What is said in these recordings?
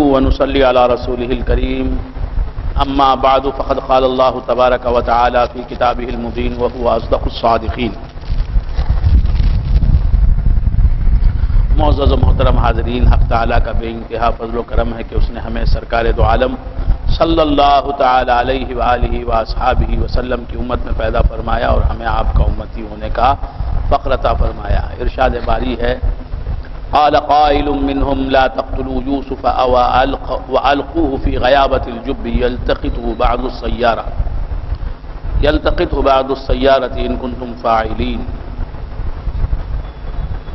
ونصلي على رسوله الكريم أما بعد فقد قال الله تبارك وتعالى في كتابه المبين وهو أصدق الصادقين. معزز و محترم حاضرین، حق تعالیٰ کا بے انتہا فضل و کرم ہے کہ اس نے ہمیں سرکار دو عالم صلی اللہ تعالی علیہ وآلہ واصحابہ وسلم کی امت میں پیدا فرمایا اور ہمیں آپ کا امتی ہونے کا فخر عطا فرمایا. ارشاد باری ہے: قال قائل منهم لا تقتلوا يوسف وألقوه في غيابة الجب يلتقطه بعض السيارة إن كنتم فاعلين.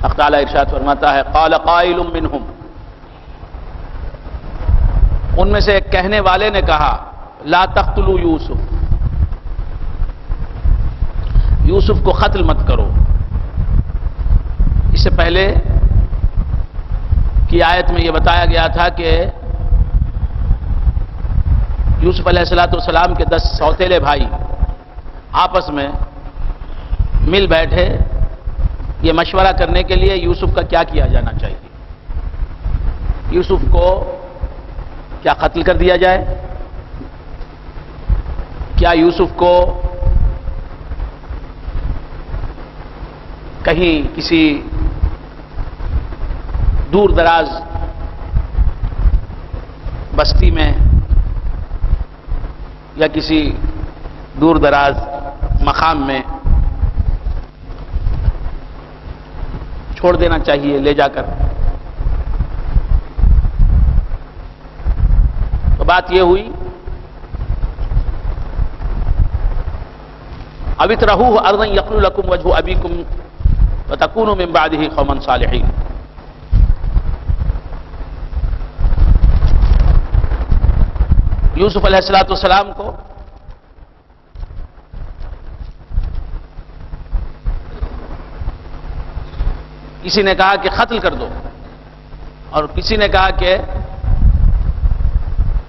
حق تعالیٰ ارشاد فرماتا ہے: قال قائل منهم، ان میں سے ایک کہنے والے نے کہا، لا تقتلوا یوسف، یوسف کو قتل مت کرو. اس سے پہلے کی آیت میں یہ بتایا گیا تھا کہ یوسف علیہ السلام کے 10 سوتیلے بھائی آپس میں مل بیٹھے یہ مشورہ کرنے کے لیے یوسف کا کیا کیا جانا چاہیے. یوسف کو کیا قتل کر دیا جائے؟ کیا یوسف کو کہیں کسی دور دراز بستی میں یا کسی دور دراز مقام میں چھوڑ دینا چاہیے لے جا کر؟ تو بات یہ ہوئی، اَوِتْرَحُوهُ أَرْضًا يَخْلُ لَكُمْ وَجْهُ أَبِيكُمْ وَتَكُونُوا مِنْ بَعْدِهِ قَوْمًا صَالِحِينَ. یوسف علیہ السلام کو کسی نے کہا کہ قتل کر دو، اور کسی نے کہا کہ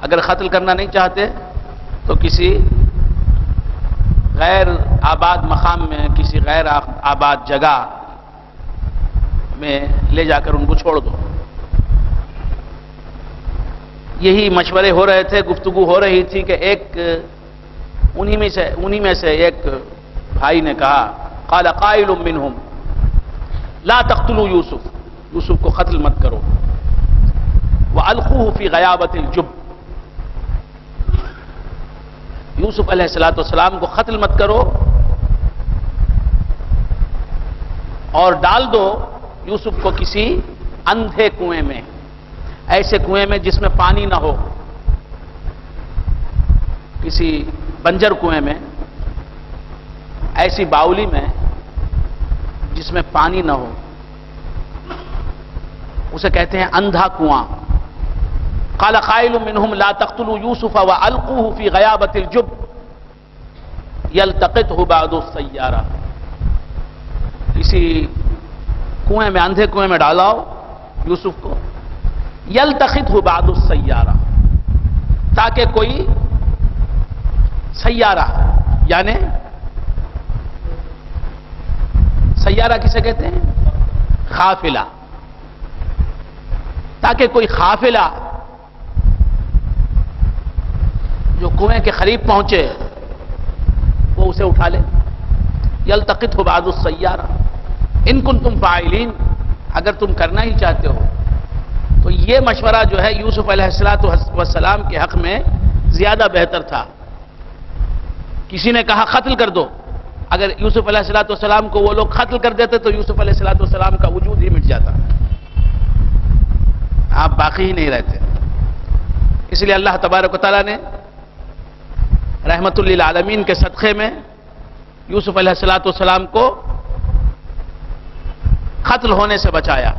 اگر قتل کرنا نہیں چاہتے تو کسی غیر آباد مقام میں، کسی غیر آباد جگہ میں لے جا کر ان کو چھوڑ دو. یہی مشورے ہو رہے تھے، گفتگو ہو رہی تھی کہ ایک انہی میں سے ایک بھائی نے کہا، قال قائل منهم لا تقتلوا یوسف، یوسف کو قتل مت کرو، وَأَلْقُوهُ فِي غَيَابَةِ الْجُبِّ، یوسف علیہ السلام کو قتل مت کرو اور ڈال دو یوسف کو کسی اندھے کنویں میں، ایسے کنویں میں جس میں پانی نہ ہو، کسی بنجر کنویں میں، ایسی باولی میں جس میں پانی نہ ہو، اسے کہتے ہیں اندھا کنواں. قال قائل منهم لا تقتلوا يوسف والقوه في غيابة الجب يلتقطه بعض السيارة. کسی کنویں میں، اندھے کنویں میں ڈالاؤ یوسف کو، یلتقطه بعض السيارة، تاکہ کوئی سیارہ، یعنی سیارہ کسے کہتے ہیں؟ قافلہ، تاکہ کوئی قافلہ جو کنویں کے قریب پہنچے وہ اسے اٹھا لے. یلتقطہ بعض السیارہ ان کنتم فاعلین، اگر تم کرنا ہی چاہتے ہو. تو یہ مشورہ جو ہے یوسف علیہ السلام کے حق میں زیادہ بہتر تھا. کسی نے کہا قتل کر دو، اگر یوسف علیہ السلام کو وہ لوگ قتل کر دیتے تو یوسف علیہ السلام کا وجود ہی مٹ جاتا، آپ باقی ہی نہیں رہتے. اس لیے اللہ تبارک و تعالیٰ نے رحمت للعالمین کے صدقے میں یوسف علیہ السلام کو قتل ہونے سے بچایا.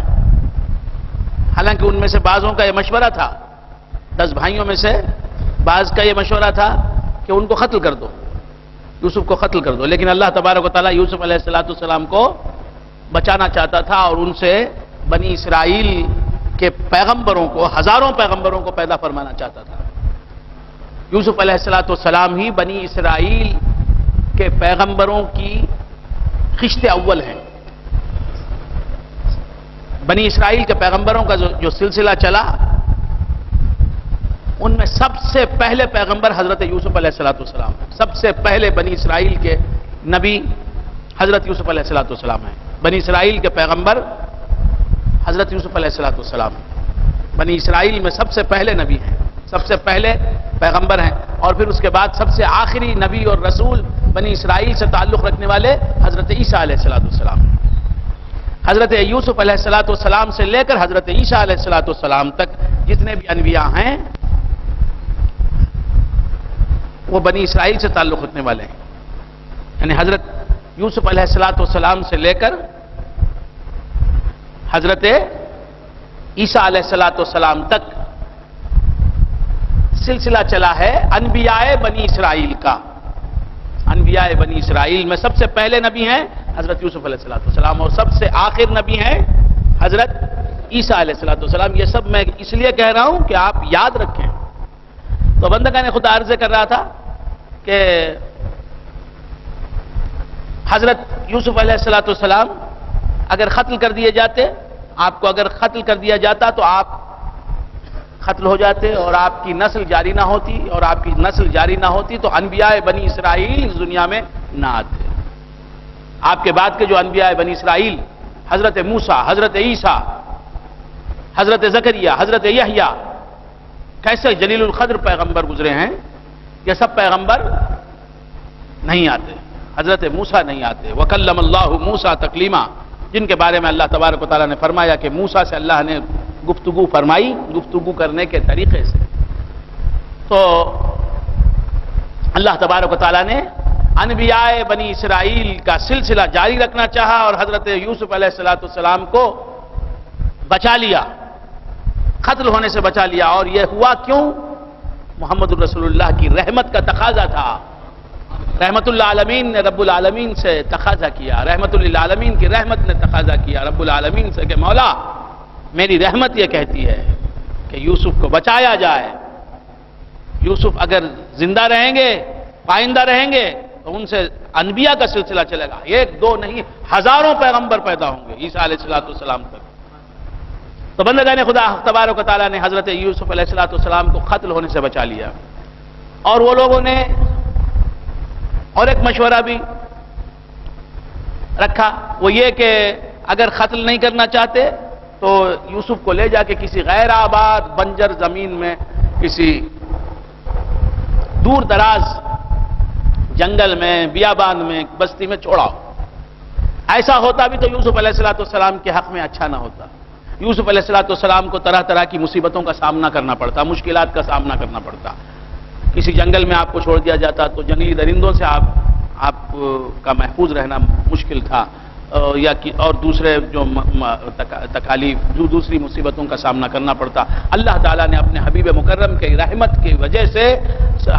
حالانکہ ان میں سے بعضوں کا یہ مشورہ تھا، 10 بھائیوں میں سے بعض کا یہ مشورہ تھا کہ ان کو قتل کر دو، یوسف کو قتل کر دو. لیکن اللہ تبارک و تعالیٰ یوسف علیہ السلام کو بچانا چاہتا تھا اور ان سے بنی اسرائیل کے پیغمبروں کو، ہزاروں پیغمبروں کو پیدا فرمانا چاہتا تھا. یوسف علیہ السلام ہی بنی اسرائیل کے پیغمبروں کی خشت اول ہیں. بنی اسرائیل کے پیغمبروں کا جو سلسلہ چلا سے پہلے پیغمبر حضرت یوسف علیہ السلام، سب سے پہلے بنی اسرائیل کے نبی حضرت یوسف علیہ السلام ہیں۔ بنی اسرائیل کے پیغمبر حضرت یوسف علیہ السلام، بنی اسرائیل میں سب سے پہلے نبی ہیں، سب سے پہلے پیغمبر ہیں، اور پھر اس کے بعد سب سے آخری نبی اور رسول بنی اسرائیل سے تعلق رکھنے والے حضرت عیسیٰ علیہ السلام۔ حضرت یوسف علیہ السلام سے لے کر حضرت عیسیٰ علیہ السلام تک جتنے بھی انبیاء ہیں وہ بنی اسرائیل سے تعلق رکھنے والے ہیں، یعنی حضرت یوسف علیہ السلام سے لے کر حضرت عیسیٰ علیہ السلام تک سلسلہ چلا ہے انبیاء بنی اسرائیل کا۔ انبیاء بنی اسرائیل میں سب سے پہلے نبی ہیں حضرت یوسف علیہ السلام، اور سب سے آخر نبی ہیں حضرت عیسیٰ علیہ السلام۔ یہ سب میں اس لیے کہہ رہا ہوں کہ آپ یاد رکھیں۔ تو بندگان خدا عرض کر رہا تھا کہ حضرت یوسف علیہ السلام اگر قتل کر دیے جاتے، آپ کو اگر قتل کر دیا جاتا تو آپ قتل ہو جاتے اور آپ کی نسل جاری نہ ہوتی، اور آپ کی نسل جاری نہ ہوتی تو انبیاء بنی اسرائیل اس دنیا میں نہ آتے۔ آپ کے بعد کے جو انبیاء بنی اسرائیل، حضرت موسیٰ، حضرت عیسیٰ، حضرت زکریا، حضرت یحییٰ، کیسے جلیل القدر پیغمبر گزرے ہیں، یہ سب پیغمبر نہیں آتے، حضرت موسیٰ نہیں آتے۔ وَكَلَّمَ اللَّهُ مُوسَىٰ تَكْلِيمًا، جن کے بارے میں اللہ تبارک و تعالیٰ نے فرمایا کہ موسیٰ سے اللہ نے گفتگو فرمائی، گفتگو کرنے کے طریقے سے۔ تو اللہ تبارک و تعالیٰ نے انبیاء بنی اسرائیل کا سلسلہ جاری رکھنا چاہا اور حضرت یوسف علیہ السلام کو بچا لیا، قتل ہونے سے بچا لیا۔ اور یہ ہوا کیوں؟ محمد الرسول اللہ کی رحمت کا تقاضا تھا۔ رحمت للعالمین نے رب العالمین سے تقاضا کیا، رحمت للعالمین کی رحمت نے تقاضا کیا رب العالمین سے کہ مولا میری رحمت یہ کہتی ہے کہ یوسف کو بچایا جائے۔ یوسف اگر زندہ رہیں گے، پائندہ رہیں گے تو ان سے انبیاء کا سلسلہ چلے گا، ایک دو نہیں ہزاروں پیغمبر پیدا ہوں گے عیسیٰ علیہ السلام تک۔ تو بندگان خدا تبارک و تعالیٰ نے حضرت یوسف علیہ السلام کو قتل ہونے سے بچا لیا۔ اور وہ لوگوں نے اور ایک مشورہ بھی رکھا، وہ یہ کہ اگر قتل نہیں کرنا چاہتے تو یوسف کو لے جا کے کسی غیر آباد بنجر زمین میں، کسی دور دراز جنگل میں، بیابان میں، بستی میں چھوڑاؤ۔ ایسا ہوتا بھی تو یوسف علیہ السلام کے حق میں اچھا نہ ہوتا۔ یوسف علیہ السلام کو طرح طرح کی مصیبتوں کا سامنا کرنا پڑتا، مشکلات کا سامنا کرنا پڑتا۔ کسی جنگل میں آپ کو چھوڑ دیا جاتا تو جنگلی درندوں سے آپ کا محفوظ رہنا مشکل تھا، یا اور دوسرے جو تکالیف، جو دوسری مصیبتوں کا سامنا کرنا پڑتا۔ اللہ تعالیٰ نے اپنے حبیب مکرم کی رحمت کی وجہ سے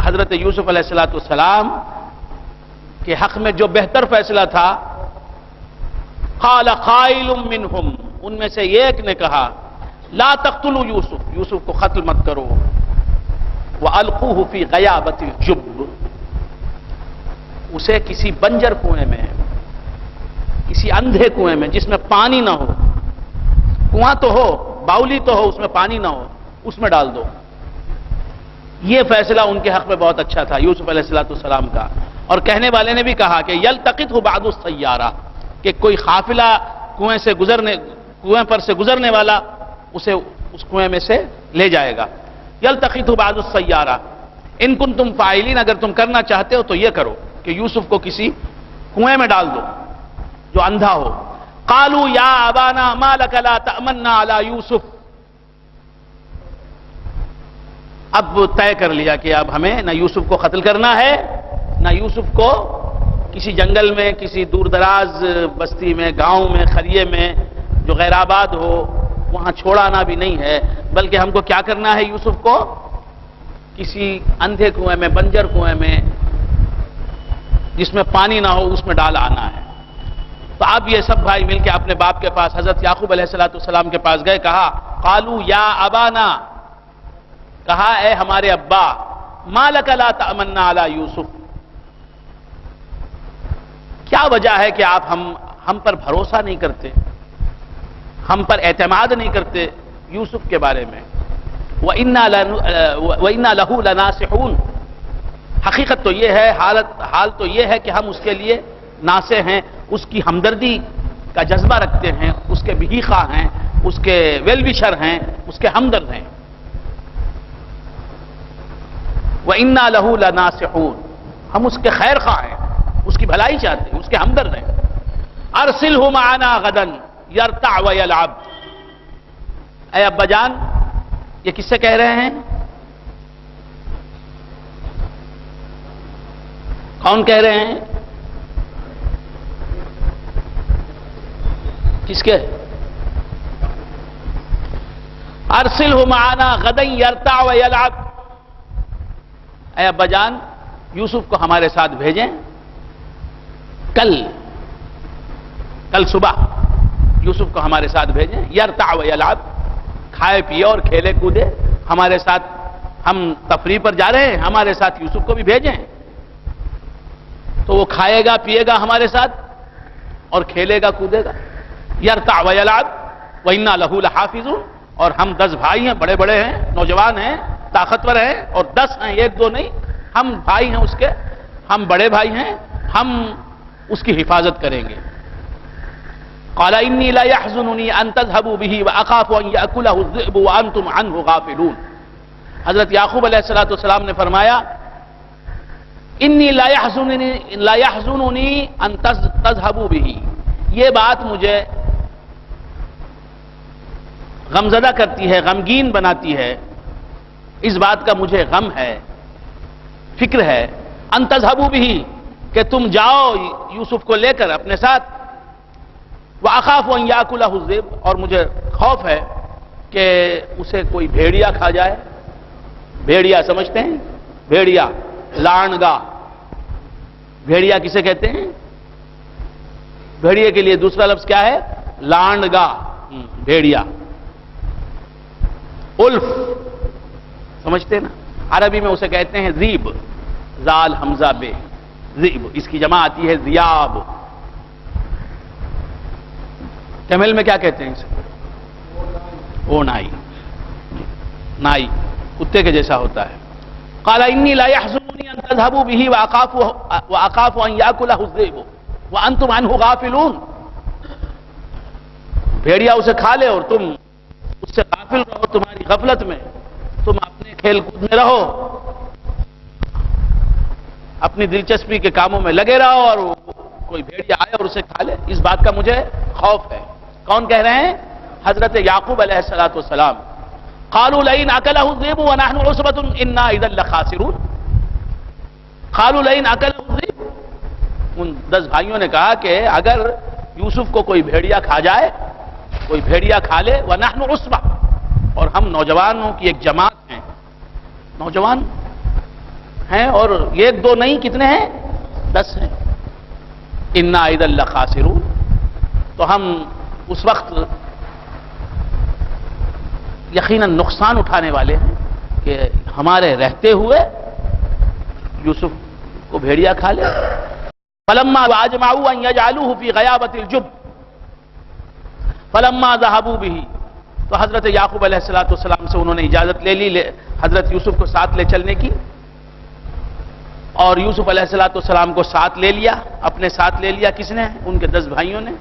حضرت یوسف علیہ السلام کے حق میں جو بہتر فیصلہ تھا، قال قائل منہم، ان میں سے ایک نے کہا لا تقتلوا یوسف، یوسف کو قتل مت کرو، وَأَلْقُوهُ فِي غَيَابَةِ الْجُبِّ، اسے کسی بنجر کنویں میں، کسی اندھے کنویں میں جس میں پانی نہ ہو، کنواں تو ہو، باولی تو ہو، اس میں پانی نہ ہو، اس میں ڈال دو۔ یہ فیصلہ ان کے حق میں بہت اچھا تھا یوسف علیہ السلام کا۔ اور کہنے والے نے بھی کہا کہ یلتقطہ بعض السیارہ، کہ کوئی قافلہ کنویں پر سے گزرنے والا اسے اس کنویں میں سے لے جائے گا۔ یلتقطہ بعض السیارہ ان کنتم فاعلین، اگر تم کرنا چاہتے ہو تو یہ کرو کہ یوسف کو کسی کنویں میں ڈال دو جو اندھا ہو۔ قالوا یا ابانا ما لک لا تأمنا علی یوسف، اب طے کر لیا کہ اب ہمیں نہ یوسف کو قتل کرنا ہے، نہ یوسف کو کسی جنگل میں، کسی دور دراز بستی میں، گاؤں میں، قریے میں جو غیر آباد ہو وہاں چھوڑانا بھی نہیں ہے، بلکہ ہم کو کیا کرنا ہے، یوسف کو کسی اندھے کنویں میں، بنجر کنویں میں جس میں پانی نہ ہو اس میں ڈال آنا ہے۔ تو اب یہ سب بھائی مل کے اپنے باپ کے پاس حضرت یعقوب علیہ السلام کے پاس گئے، کہا قالوا یا ابانا، کہا اے ہمارے ابا، ما لک لا تأمنا علی یوسف، کیا وجہ ہے کہ آپ ہم پر بھروسہ نہیں کرتے، ہم پر اعتماد نہیں کرتے یوسف کے بارے میں؟ وَإِنَّا لَهُ لَنَاصِحُونَ، حقیقت تو یہ ہے، حال تو یہ ہے کہ ہم اس کے لیے ناصح ہیں، اس کی ہمدردی کا جذبہ رکھتے ہیں، اس کے بھی خواہ ہیں، اس کے ویل وشر ہیں، اس کے ہمدرد ہیں۔ وَإِنَّا لَهُ لَنَاصِحُونَ، ہم اس کے خیر خواہ ہیں، اس کی بھلائی چاہتے ہیں، اس کے ہمدرد ہیں۔ أَرْسِلْهُ مَعَنَا غَدًا يَرْتَعْ وَيَلْعَبْ، اے ابا جان یہ کس سے کہہ رہے ہیں؟ کون کہہ رہے ہیں؟ کس کے؟ ارسلہ معنا غدا یرتع ویلعب، اے ابا جان یوسف کو ہمارے ساتھ بھیجیں، کل صبح یوسف کو ہمارے ساتھ بھیجیں، یرتع ویلعب، کھائے پیے اور کھیلے کودے ہمارے ساتھ، ہم تفریح پر جا رہے ہیں، ہمارے ساتھ یوسف کو بھی بھیجیں، تو وہ کھائے گا پیے گا ہمارے ساتھ اور کھیلے گا کودے گا۔ یرتع ویلعب وَإِنَّا لَهُ لَحَافِظُونَ، اور ہم 10 بھائی ہیں، بڑے بڑے ہیں، نوجوان ہیں، طاقتور ہیں، اور 10 ہیں، 1 2 نہیں، ہم بھائی ہیں اس کے، ہم بڑے بھائی ہیں، ہم اس کی حفاظت کریں گے۔ قال انی لا يحزنني ان تذهبوا به واخاف ان ياكله الذئب وانتم عنه غافلون، حضرت یعقوب علیہ السلام نے فرمایا انی لا يحزنني ان تذهبوا به، یہ بات مجھے غمزدہ کرتی ہے، غمگین بناتی ہے، اس بات کا مجھے غم ہے، فکر ہے، ان تذهبوا به، کہ تم جاؤ یوسف کو لے کر اپنے ساتھ، وَأَخَافُ أَن يَأْكُلَهُ الذِّئْبُ، اور مجھے خوف ہے کہ اسے کوئی بھیڑیا کھا جائے۔ بھیڑیا سمجھتے ہیں؟ بھیڑیا، لانڈگا، بھیڑیا کسے کہتے ہیں؟ بھیڑیے کے لیے دوسرا لفظ کیا ہے؟ لانڈگا، بھیڑیا۔ الف سمجھتے ہیں نا؟ عربی میں اسے کہتے ہیں ذیب، زال حمزہ بے، ذیب، اس کی جمع آتی ہے ذیاب۔ تمل میں کیا کہتے ہیں اسے؟ نائی، نائی کتے کے جیسا ہوتا ہے۔ قال انی لا يحزنني ان تذهبوا به واخاف ان ياكله الذئب وانتم عنه غافلون، بھیڑیا اسے کھا لے اور تم اس سے غافل رہو، تمہاری غفلت میں تم اپنے کھیل کود میں رہو، اپنی دلچسپی کے کاموں میں لگے رہو، اور کوئی بھیڑیا آئے اور اسے کھا لے، اس بات کا مجھے خوف ہے۔ کون کہہ رہے ہیں؟ حضرت یعقوب علیہ السلام۔ قالوا لئن اكله الذئب ونحن عصبة انا اذا لخاسرون، قالوا لئن اكله الذئب، ان 10 بھائیوں نے کہا کہ اگر یوسف کو کوئی بھیڑیا کھا جائے، کوئی بھیڑیا کھا لے، ونحن عصبة، اور ہم نوجوانوں کی ایک جماعت ہیں، نوجوان ہیں، اور 1 2 نہیں، کتنے ہیں؟ 10 ہیں، انا اذا لخاسرون، تو ہم اس وقت یقیناً نقصان اٹھانے والے ہیں کہ ہمارے رہتے ہوئے یوسف کو بھیڑیا کھا لے۔ فلما واجمعوا ان يجعلوه في غيابة الجب فلما ذهبوا به، تو حضرت یعقوب علیہ السلام سے انہوں نے اجازت لے لی حضرت یوسف کو ساتھ لے چلنے کی، اور یوسف علیہ السلام کو ساتھ لے لیا، اپنے ساتھ لے لیا، کس نے؟ ان کے 10 بھائیوں نے۔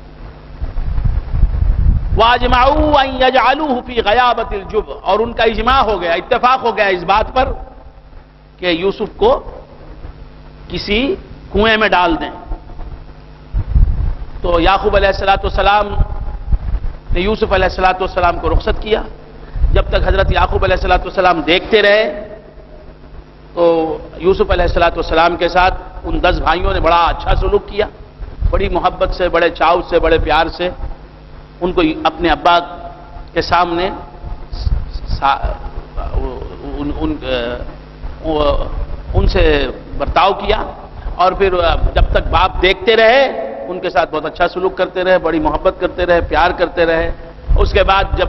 واجمعوا ان يجعلوه في غيابة الجب، اور ان کا اجماع ہو گیا، اتفاق ہو گیا اس بات پر کہ یوسف کو کسی کنویں میں ڈال دیں۔ تو یعقوب علیہ السلام نے یوسف علیہ السلام کو رخصت کیا، جب تک حضرت یعقوب علیہ السلام دیکھتے رہے، تو یوسف علیہ السلام کے ساتھ ان 10 بھائیوں نے بڑا اچھا سلوک کیا، بڑی محبت سے، بڑے چاؤ سے، بڑے پیار سے ان کو اپنے ابا کے سامنے ان سے برتاؤ کیا، اور پھر جب تک باپ دیکھتے رہے ان کے ساتھ بہت اچھا سلوک کرتے رہے، بڑی محبت کرتے رہے، پیار کرتے رہے۔ اس کے بعد جب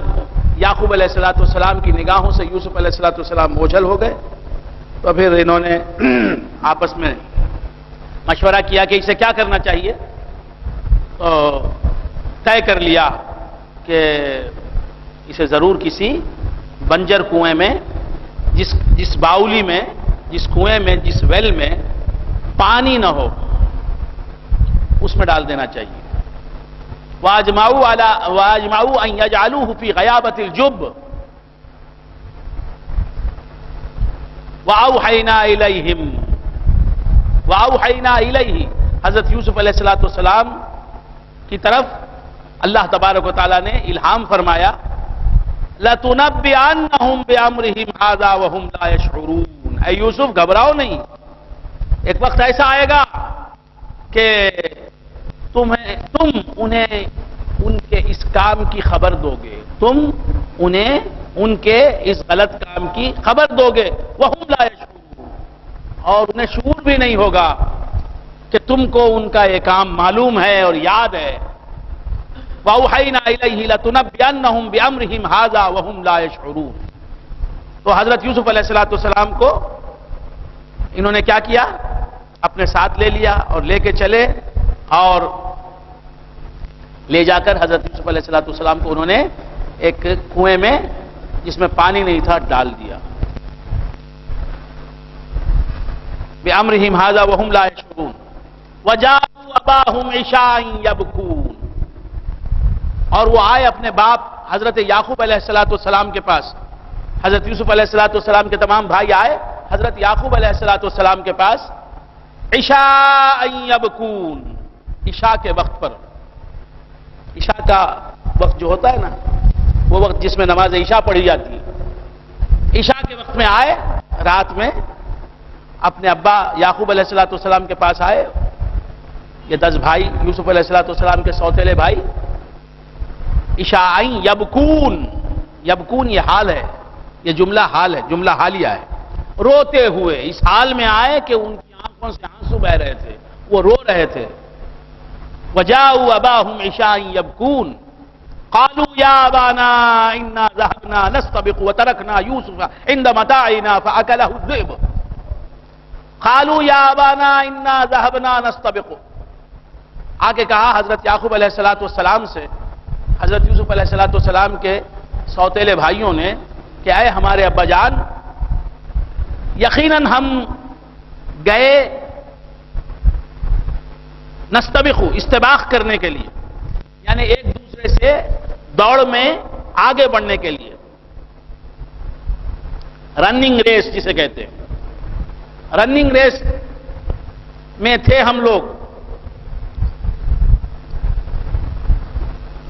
یعقوب علیہ السلام کی نگاہوں سے یوسف علیہ السلام اوجھل ہو گئے، تو پھر انہوں نے آپس میں مشورہ کیا کہ اسے کیا کرنا چاہیے، تو طے کر لیا کہ اسے ضرور کسی بنجر کنویں میں، جس باولی میں، جس کنویں میں، جس ویل میں پانی نہ ہو، اس میں ڈال دینا چاہیے۔ وَأَجْمَعُوا أَن يَجْعَلُوهُ فِي غَيَابَةِ الْجُبِّ وَأَوْحَيْنَا إِلَيْهِ، حضرت یوسف علیہ السلام کی طرف اللہ تبارک و تعالیٰ نے الہام فرمایا، لَتُنَبِّئَنَّهُمْ بِأَمْرِهِمْ هَذَا وَهُمْ لَا يَشْعُرُونَ، اے یوسف گھبراؤ نہیں، ایک وقت ایسا آئے گا کہ تم انہیں ان کے اس کام کی خبر دو گے، تم انہیں ان کے اس غلط کام کی خبر دو گے، وَهُمْ لَا يَشْعُرُونَ، اور انہیں شعور بھی نہیں ہوگا کہ تم کو ان کا یہ کام معلوم ہے اور یاد ہے۔ وَأَوْحَيْنَا إِلَيْهِ لَتُنَبِّئَنَّهُمْ بِأَمْرِهِمْ هَذَا وَهُمْ لَا يَشْعُرُونَ۔ تو حضرت یوسف علیہ السلام کو انہوں نے کیا کیا؟ اپنے ساتھ لے لیا اور لے کے چلے، اور لے جا کر حضرت یوسف علیہ السلام کو انہوں نے ایک کنویں میں جس میں پانی نہیں تھا ڈال دیا۔ بِأَمْرِهِمْ هَذَا وَهُمْ لَا يَشْعُرُونَ وَجَاءُوا أَبَاهُمْ عِشَاءً يَبْكُونَ، اور وہ آئے اپنے باپ حضرت یعقوب علیہ السلام کے پاس۔ حضرت یوسف علیہ السلام کے تمام بھائی آئے حضرت یعقوب علیہ السلام کے پاس، عشاء یبکون، عشاء کے وقت پر۔ عشاء کا وقت جو ہوتا ہے نا، وہ وقت جس میں نماز عشاء پڑھی جاتی ہے، عشاء کے وقت میں آئے، رات میں اپنے ابا یعقوب علیہ السلام کے پاس آئے، یہ 10 بھائی یوسف علیہ السلام کے سوتیلے بھائی، عشاء یبکون، یبکون یہ حال ہے، یہ جملہ حال ہے، جملہ حالیہ ہے، روتے ہوئے اس حال میں آئے کہ ان کی آنکھوں سے آنسو بہ رہے تھے، وہ رو رہے تھے۔ وَجَاءُوا أَبَاهُمْ عِشَاءً يَبْكُونَ قَالُوا يَا أَبَانَا إِنَّا ذَهَبْنَا نَسْتَبِقُ وَتَرَكْنَا يُوسُفَ عِندَ مَتَاعِنَا فَأَكَلَهُ الذِّئْبُ قَالُوا يَا أَبَانَا إِنَّا ذَهَبْنَا نَسْتَبِقُ، آگے کہا حضرت یعقوب علیہ السلام سے، حضرت یوسف علیہ السلام کے سوتیلے بھائیوں نے کہ اے ہمارے ابا جان، یقیناً ہم گئے نستبقو، استباق کرنے کے لیے، یعنی ایک دوسرے سے دوڑ میں آگے بڑھنے کے لیے، رننگ ریس جسے کہتے ہیں، رننگ ریس میں تھے ہم لوگ۔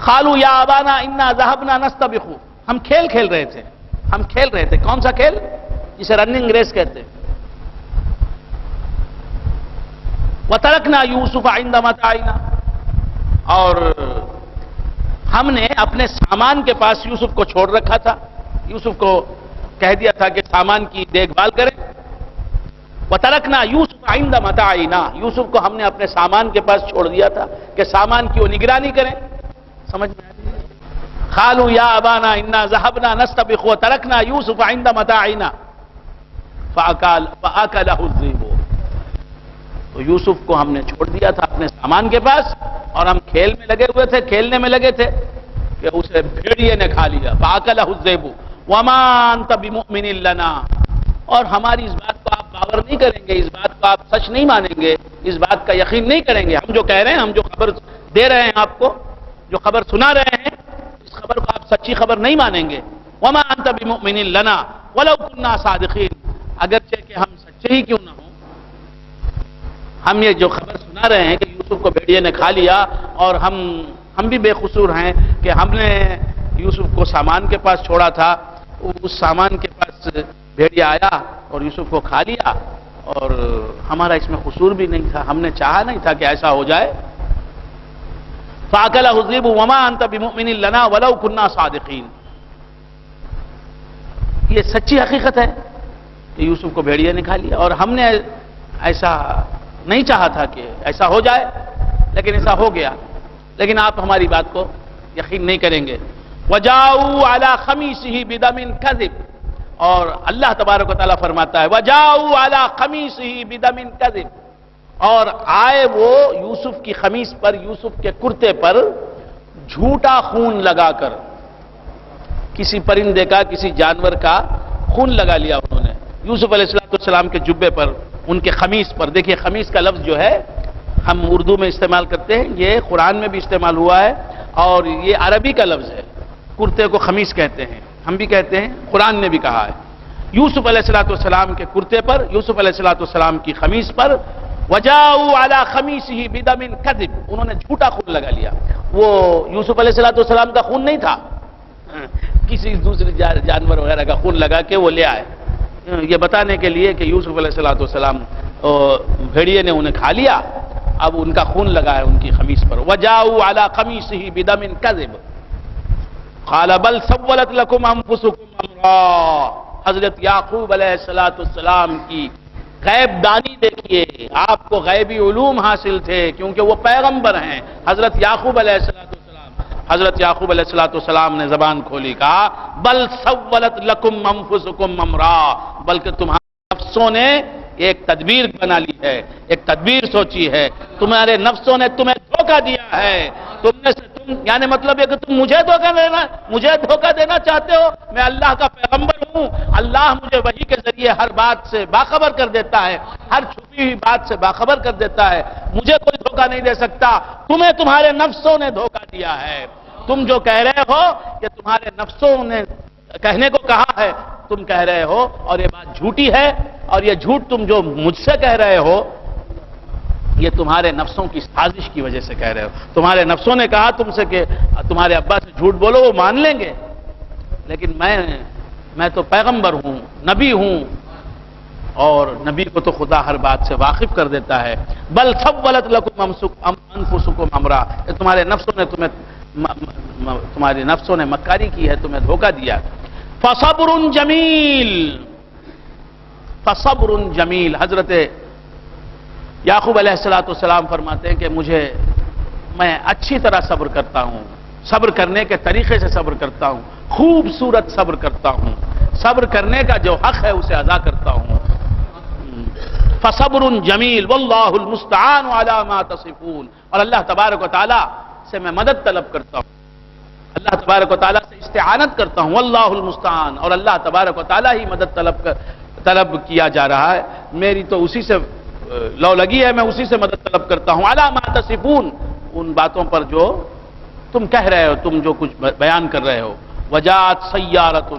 قالوا یا ابانا انا ذهبنا نستبق، ہم کھیل رہے تھے، ہم کھیل رہے تھے، کون سا کھیل؟ جسے رننگ ریس کہتے ہیں۔ وَتَرَكْنَا يُوسُفَ عِندَ مَتَاعِنَا، اور ہم نے اپنے سامان کے پاس یوسف کو چھوڑ رکھا تھا، یوسف کو کہہ دیا تھا کہ سامان کی دیکھ بھال کریں۔ وَتَرَكْنَا يُوسُفَ عِندَ مَتَاعِنَا، یوسف کو ہم نے اپنے سامان کے پاس چھوڑ دیا تھا کہ سامان کی وہ نگرانی کریں۔ سمجھ میں آئی؟ قالوا یا ابانا انا ذهبنا نستبق وتركنا يوسف عند متاعنا فاكله الذئب، تو یوسف کو ہم نے چھوڑ دیا تھا اپنے سامان کے پاس، اور ہم کھیلنے میں لگے تھے کہ اسے بھیڑیے نے کھا لیا۔ فاكله الذئب وما انت بمؤمن لنا، اور ہماری اس بات کو آپ باور نہیں کریں گے، اس بات کو آپ سچ نہیں مانیں گے، اس بات کا یقین نہیں کریں گے، ہم جو کہہ رہے ہیں، ہم جو خبر دے رہے ہیں آپ کو، جو خبر سنا رہے ہیں، اس خبر کو آپ سچی خبر نہیں مانیں گے۔ وما انت بمؤمن لنا ولو كنا صادقین، اگرچہ کہ ہم سچے ہی کیوں نہ ہوں، ہم یہ جو خبر سنا رہے ہیں کہ یوسف کو بھیڑیے نے کھا لیا، اور ہم بھی بے قصور ہیں کہ ہم نے یوسف کو سامان کے پاس چھوڑا تھا، اس سامان کے پاس بھیڑیا آیا اور یوسف کو کھا لیا، اور ہمارا اس میں قصور بھی نہیں تھا، ہم نے چاہا نہیں تھا کہ ایسا ہو جائے۔ فَأَكَلَهُ الذِّئْبُ وَمَا أَنْتَ بِمُؤْمِنٍ لَنَا وَلَوْ كُنَّا صَادِقِينَ، یہ سچی حقیقت ہے کہ یوسف کو بھیڑیے نے کھا لیا، اور ہم نے ایسا نہیں چاہا تھا کہ ایسا ہو جائے، لیکن ایسا ہو گیا، لیکن آپ ہماری بات کو یقین نہیں کریں گے۔ وَجَاءُوا عَلَى خَمِيصِهِ بِدَمٍ كَذِبٍ، اور اللہ تبارک و تعالیٰ فرماتا ہے وَجَاءُوا عَلَى خَمِيصِهِ بِدَمٍ كَذِبٍ، اور آئے وہ یوسف کی خمیص پر، یوسف کے کرتے پر جھوٹا خون لگا کر، کسی پرندے کا، کسی جانور کا خون لگا لیا انہوں نے یوسف علیہ السلام کے جبے پر، ان کے خمیس پر. دیکھیے خمیس کا لفظ جو ہے ہم اردو میں استعمال کرتے ہیں، یہ قرآن میں بھی استعمال ہوا ہے اور یہ عربی کا لفظ ہے. کرتے کو خمیس کہتے ہیں، ہم بھی کہتے ہیں، قرآن نے بھی کہا ہے. یوسف علیہ السلام کے کرتے پر، یوسف علیہ السلام کی خمیس پر وجاؤ علی خمیسہ بدم کذب، انہوں نے جھوٹا خون لگا لیا. وہ یوسف علیہ السلام کا خون نہیں تھا، کسی دوسرے جانور وغیرہ کا خون لگا کے وہ لے آئے، یہ بتانے کے لیے کہ یوسف علیہ السلام بھیڑیے نے انہیں کھا لیا، اب ان کا خون لگا ہے ان کی خمیس پر. وجاؤ علی خمیسہ بدم کذب قال بل سولت لكم انفسكم امرا. حضرت یعقوب علیہ السلام کی غیب دانی دیکھیے، آپ کو غیبی علوم حاصل تھے کیونکہ وہ پیغمبر ہیں. حضرت یعقوب علیہ السلام نے زبان کھولی، کہا بل سولت لکم انفسکم امرا، بلکہ تمہارے نفسوں نے ایک تدبیر بنا لی ہے، ایک تدبیر سوچی ہے، تمہارے نفسوں نے تمہیں دھوکہ دیا ہے. یعنی مطلب ہے کہ تم مجھے دھوکہ دینا چاہتے ہو. میں اللہ کا پیغمبر ہوں، اللہ مجھے وحی کے ذریعے ہر بات سے باخبر کر دیتا ہے، ہر چھپی ہوئی بات سے باخبر کر دیتا ہے، مجھے کوئی دھوکہ نہیں دے سکتا. تمہیں تمہارے نفسوں نے دھوکہ دیا ہے. تم جو کہہ رہے ہو کہ تمہارے نفسوں نے کہنے کو کہا ہے، تم کہہ رہے ہو اور یہ بات جھوٹی ہے، اور یہ جھوٹ تم جو مجھ سے کہہ رہے ہو یہ تمہارے نفسوں کی سازش کی وجہ سے کہہ رہے ہو. تمہارے نفسوں نے کہا تم سے کہ تمہارے ابا سے جھوٹ بولو، وہ مان لیں گے، لیکن میں تو پیغمبر ہوں، نبی ہوں، اور نبی کو تو خدا ہر بات سے واقف کر دیتا ہے. بل سولت لکم انفسکم امرا، تمہارے نفسوں نے مکاری کی ہے، تمہیں دھوکہ دیا. فصبر جمیل. حضرت یعقوب علیہ السلام فرماتے ہیں کہ میں اچھی طرح صبر کرتا ہوں، صبر کرنے کے طریقے سے صبر کرتا ہوں، خوبصورت صبر کرتا ہوں، صبر کرنے کا جو حق ہے اسے ادا کرتا ہوں. فصبر جمیل واللہ المستعان علی ما تصفون. اور اللہ تبارک و تعالی سے میں مدد طلب کرتا ہوں، اللہ تبارک و تعالی سے استعانت کرتا ہوں. واللہ المستعان، اور اللہ تبارک و تعالی ہی مدد طلب کیا جا رہا ہے. میری تو اسی سے لو لگی ہے، میں اسی سے مدد طلب کرتا ہوں. علی ما تصفون، ان باتوں پر جو تم کہہ رہے ہو، تم جو کچھ بیان کر رہے ہو. وجاءت سیارۃ،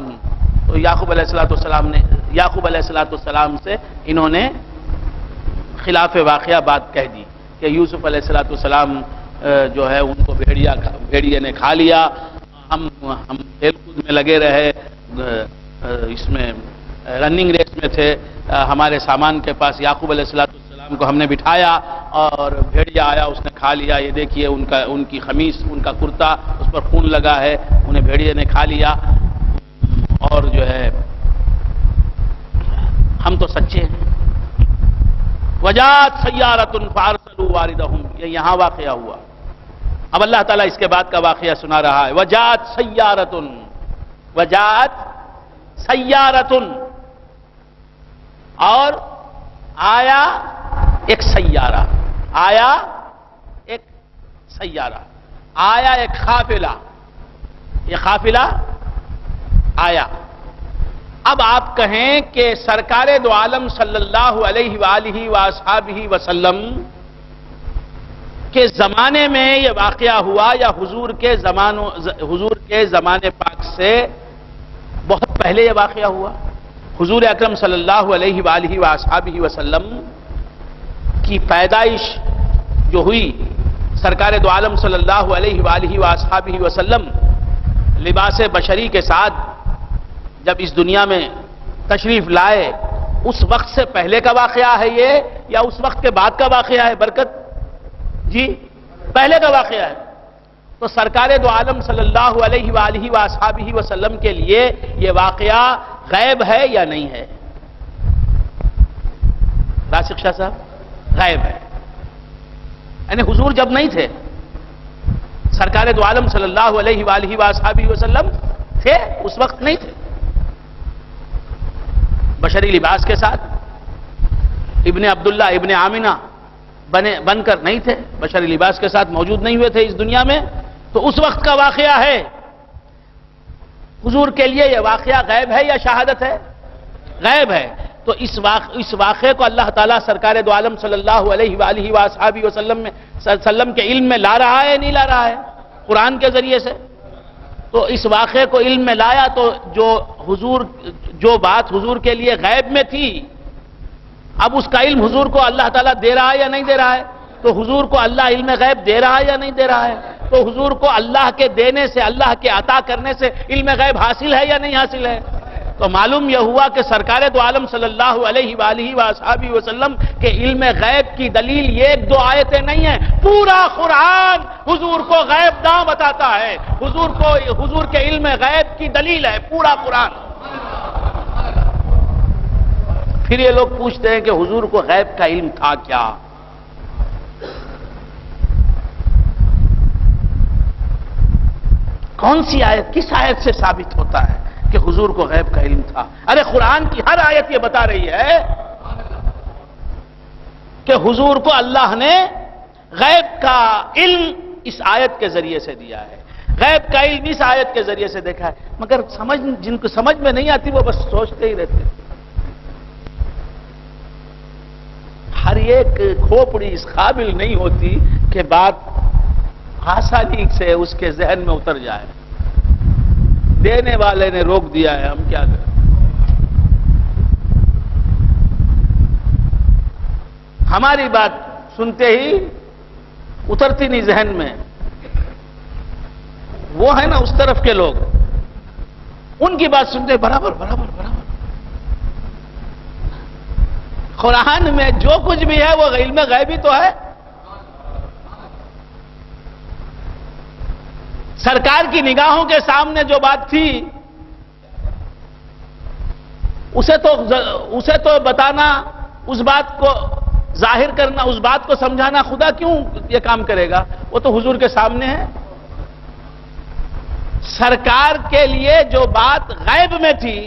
تو یعقوب علیہ السلام سے انہوں نے خلاف واقعہ بات کہہ دی کہ یوسف علیہ السلام جو ہے ان کو بھیڑیے نے کھا لیا، ہم کھیل کود میں لگے رہے، اس میں رننگ ریس میں تھے، ہمارے سامان کے پاس یعقوب علیہ السلام کو ہم نے بٹھایا اور بھیڑیا آیا، اس نے کھا لیا. یہ دیکھیے ان کی خمیس، ان کا کرتا، اس پر خون لگا ہے، انہیں بھیڑیے نے کھا لیا. اور جو ہے ہم تو سچے ہیں. وجاءت سیارۃ فارسلوا واردہم، یہ یہاں واقعہ ہوا. اب اللہ تعالیٰ اس کے بعد کا واقعہ سنا رہا ہے. وجاءت سیارۃ، اور آیا ایک سیارہ، آیا ایک قافلہ، یہ قافلہ آیا. اب آپ کہیں کہ سرکار دو عالم صلی اللہ علیہ وآلہ وآصحابہ وسلم کے زمانے میں یہ واقعہ ہوا یا حضور کے زمانے پاک سے بہت پہلے یہ واقعہ ہوا؟ حضور اکرم صلی اللہ علیہ وآلہ وآصحابہ وسلم کی پیدائش جو ہوئی، سرکار دو عالم صلی اللہ علیہ وآلہ وآصحابہ وسلم لباس بشری کے ساتھ جب اس دنیا میں تشریف لائے، اس وقت سے پہلے کا واقعہ ہے یہ یا اس وقت کے بعد کا واقعہ ہے؟ برکت جی، پہلے کا واقعہ ہے. تو سرکار دو عالم صلی اللہ علیہ وآلہ وآصحابہ وسلم کے لیے یہ واقعہ غیب ہے یا نہیں ہے؟ راشق شاہ صاحب، غیب ہے. یعنی حضور جب نہیں تھے، سرکار دو عالم صلی اللہ علیہ وآلہ وآصحابہ وسلم تھے، اس وقت نہیں تھے، بشری لباس کے ساتھ ابن عبداللہ ابن آمنہ بن کر نہیں تھے، بشری لباس کے ساتھ موجود نہیں ہوئے تھے اس دنیا میں. تو اس وقت کا واقعہ ہے. حضور کے لیے یہ واقعہ غیب ہے یا شہادت ہے؟ غیب ہے. تو اس واقعے کو اللہ تعالیٰ سرکار دو عالم صلی اللہ علیہ وآلہ وآصحابہ وسلم کے علم میں لا رہا ہے نہیں لا رہا ہے؟ قرآن کے ذریعے سے. تو اس واقعے کو علم میں لایا تو جو بات حضور کے لیے غیب میں تھی، اب اس کا علم حضور کو اللہ تعالیٰ دے رہا ہے یا نہیں دے رہا ہے؟ تو حضور کو اللہ علم غیب دے رہا ہے یا نہیں دے رہا ہے؟ تو حضور کو اللہ کے دینے سے، اللہ کے عطا کرنے سے علم غیب حاصل ہے یا نہیں حاصل ہے؟ تو معلوم یہ ہوا کہ سرکار دو عالم صلی اللہ علیہ وآلہ وآصحابہ وسلم کے علم غیب کی دلیل یہ ایک دو آیتیں نہیں ہیں، پورا قرآن حضور کو غیب نہ بتاتا ہے. حضور کے علم غیب کی دلیل ہے پورا قرآن. پھر یہ لوگ پوچھتے ہیں کہ حضور کو غیب کا علم تھا کیا؟ کون سی آیت، کس آیت سے ثابت ہوتا ہے کہ حضور کو غیب کا علم تھا؟ ارے قرآن کی ہر آیت یہ بتا رہی ہے کہ حضور کو اللہ نے غیب کا علم اس آیت کے ذریعے سے دیا ہے، غیب کا علم اس آیت کے ذریعے سے دیکھا ہے. مگر جن کو سمجھ میں نہیں آتی وہ بس سوچتے ہی رہتے. ہر ایک کھوپڑی اس قابل نہیں ہوتی کہ بات آسانی سے اس کے ذہن میں اتر جائے. دینے والے نے روک دیا ہے، ہم کیا کریں؟ ہماری بات سنتے ہی اترتی نہیں ذہن میں. وہ ہے نا اس طرف کے لوگ، ان کی بات سنتے برابر برابر برابر. قرآن میں جو کچھ بھی ہے وہ علم غیبی تو ہے. سرکار کی نگاہوں کے سامنے جو بات تھی اسے تو بتانا، اس بات کو ظاہر کرنا، اس بات کو سمجھانا خدا کیوں یہ کام کرے گا؟ وہ تو حضور کے سامنے ہے. سرکار کے لیے جو بات غیب میں تھی،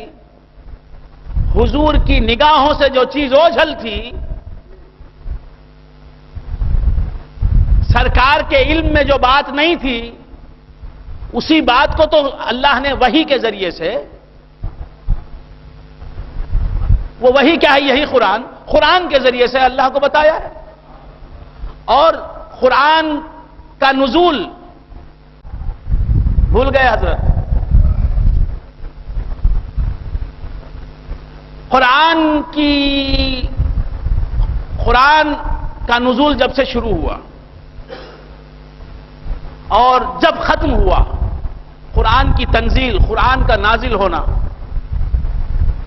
حضور کی نگاہوں سے جو چیز اوجھل تھی، سرکار کے علم میں جو بات نہیں تھی، اسی بات کو تو اللہ نے وحی کے ذریعے سے، وہ وحی کیا ہے؟ یہی قرآن کے ذریعے سے اللہ کو بتایا ہے. اور قرآن کا نزول بھول گئے حضرت. قرآن کا نزول جب سے شروع ہوا اور جب ختم ہوا، قرآن کی تنزیل، قرآن کا نازل ہونا،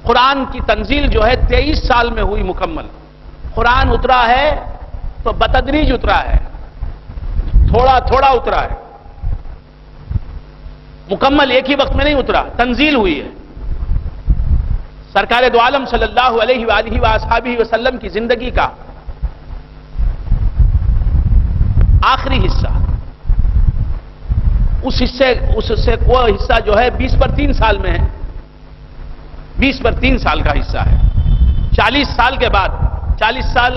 قرآن کی تنزیل جو ہے 23 سال میں ہوئی مکمل. قرآن اترا ہے تو بتدریج اترا ہے، تھوڑا تھوڑا اترا ہے، مکمل ایک ہی وقت میں نہیں اترا، تنزیل ہوئی ہے. سرکار دو عالم صلی اللہ علیہ وآلہ وآصحابہ وسلم کی زندگی کا آخری حصہ، وہ حصہ جو ہے 20/3 سال میں ہے، 20/3 سال کا حصہ ہے. 40 سال کے بعد، 40 سال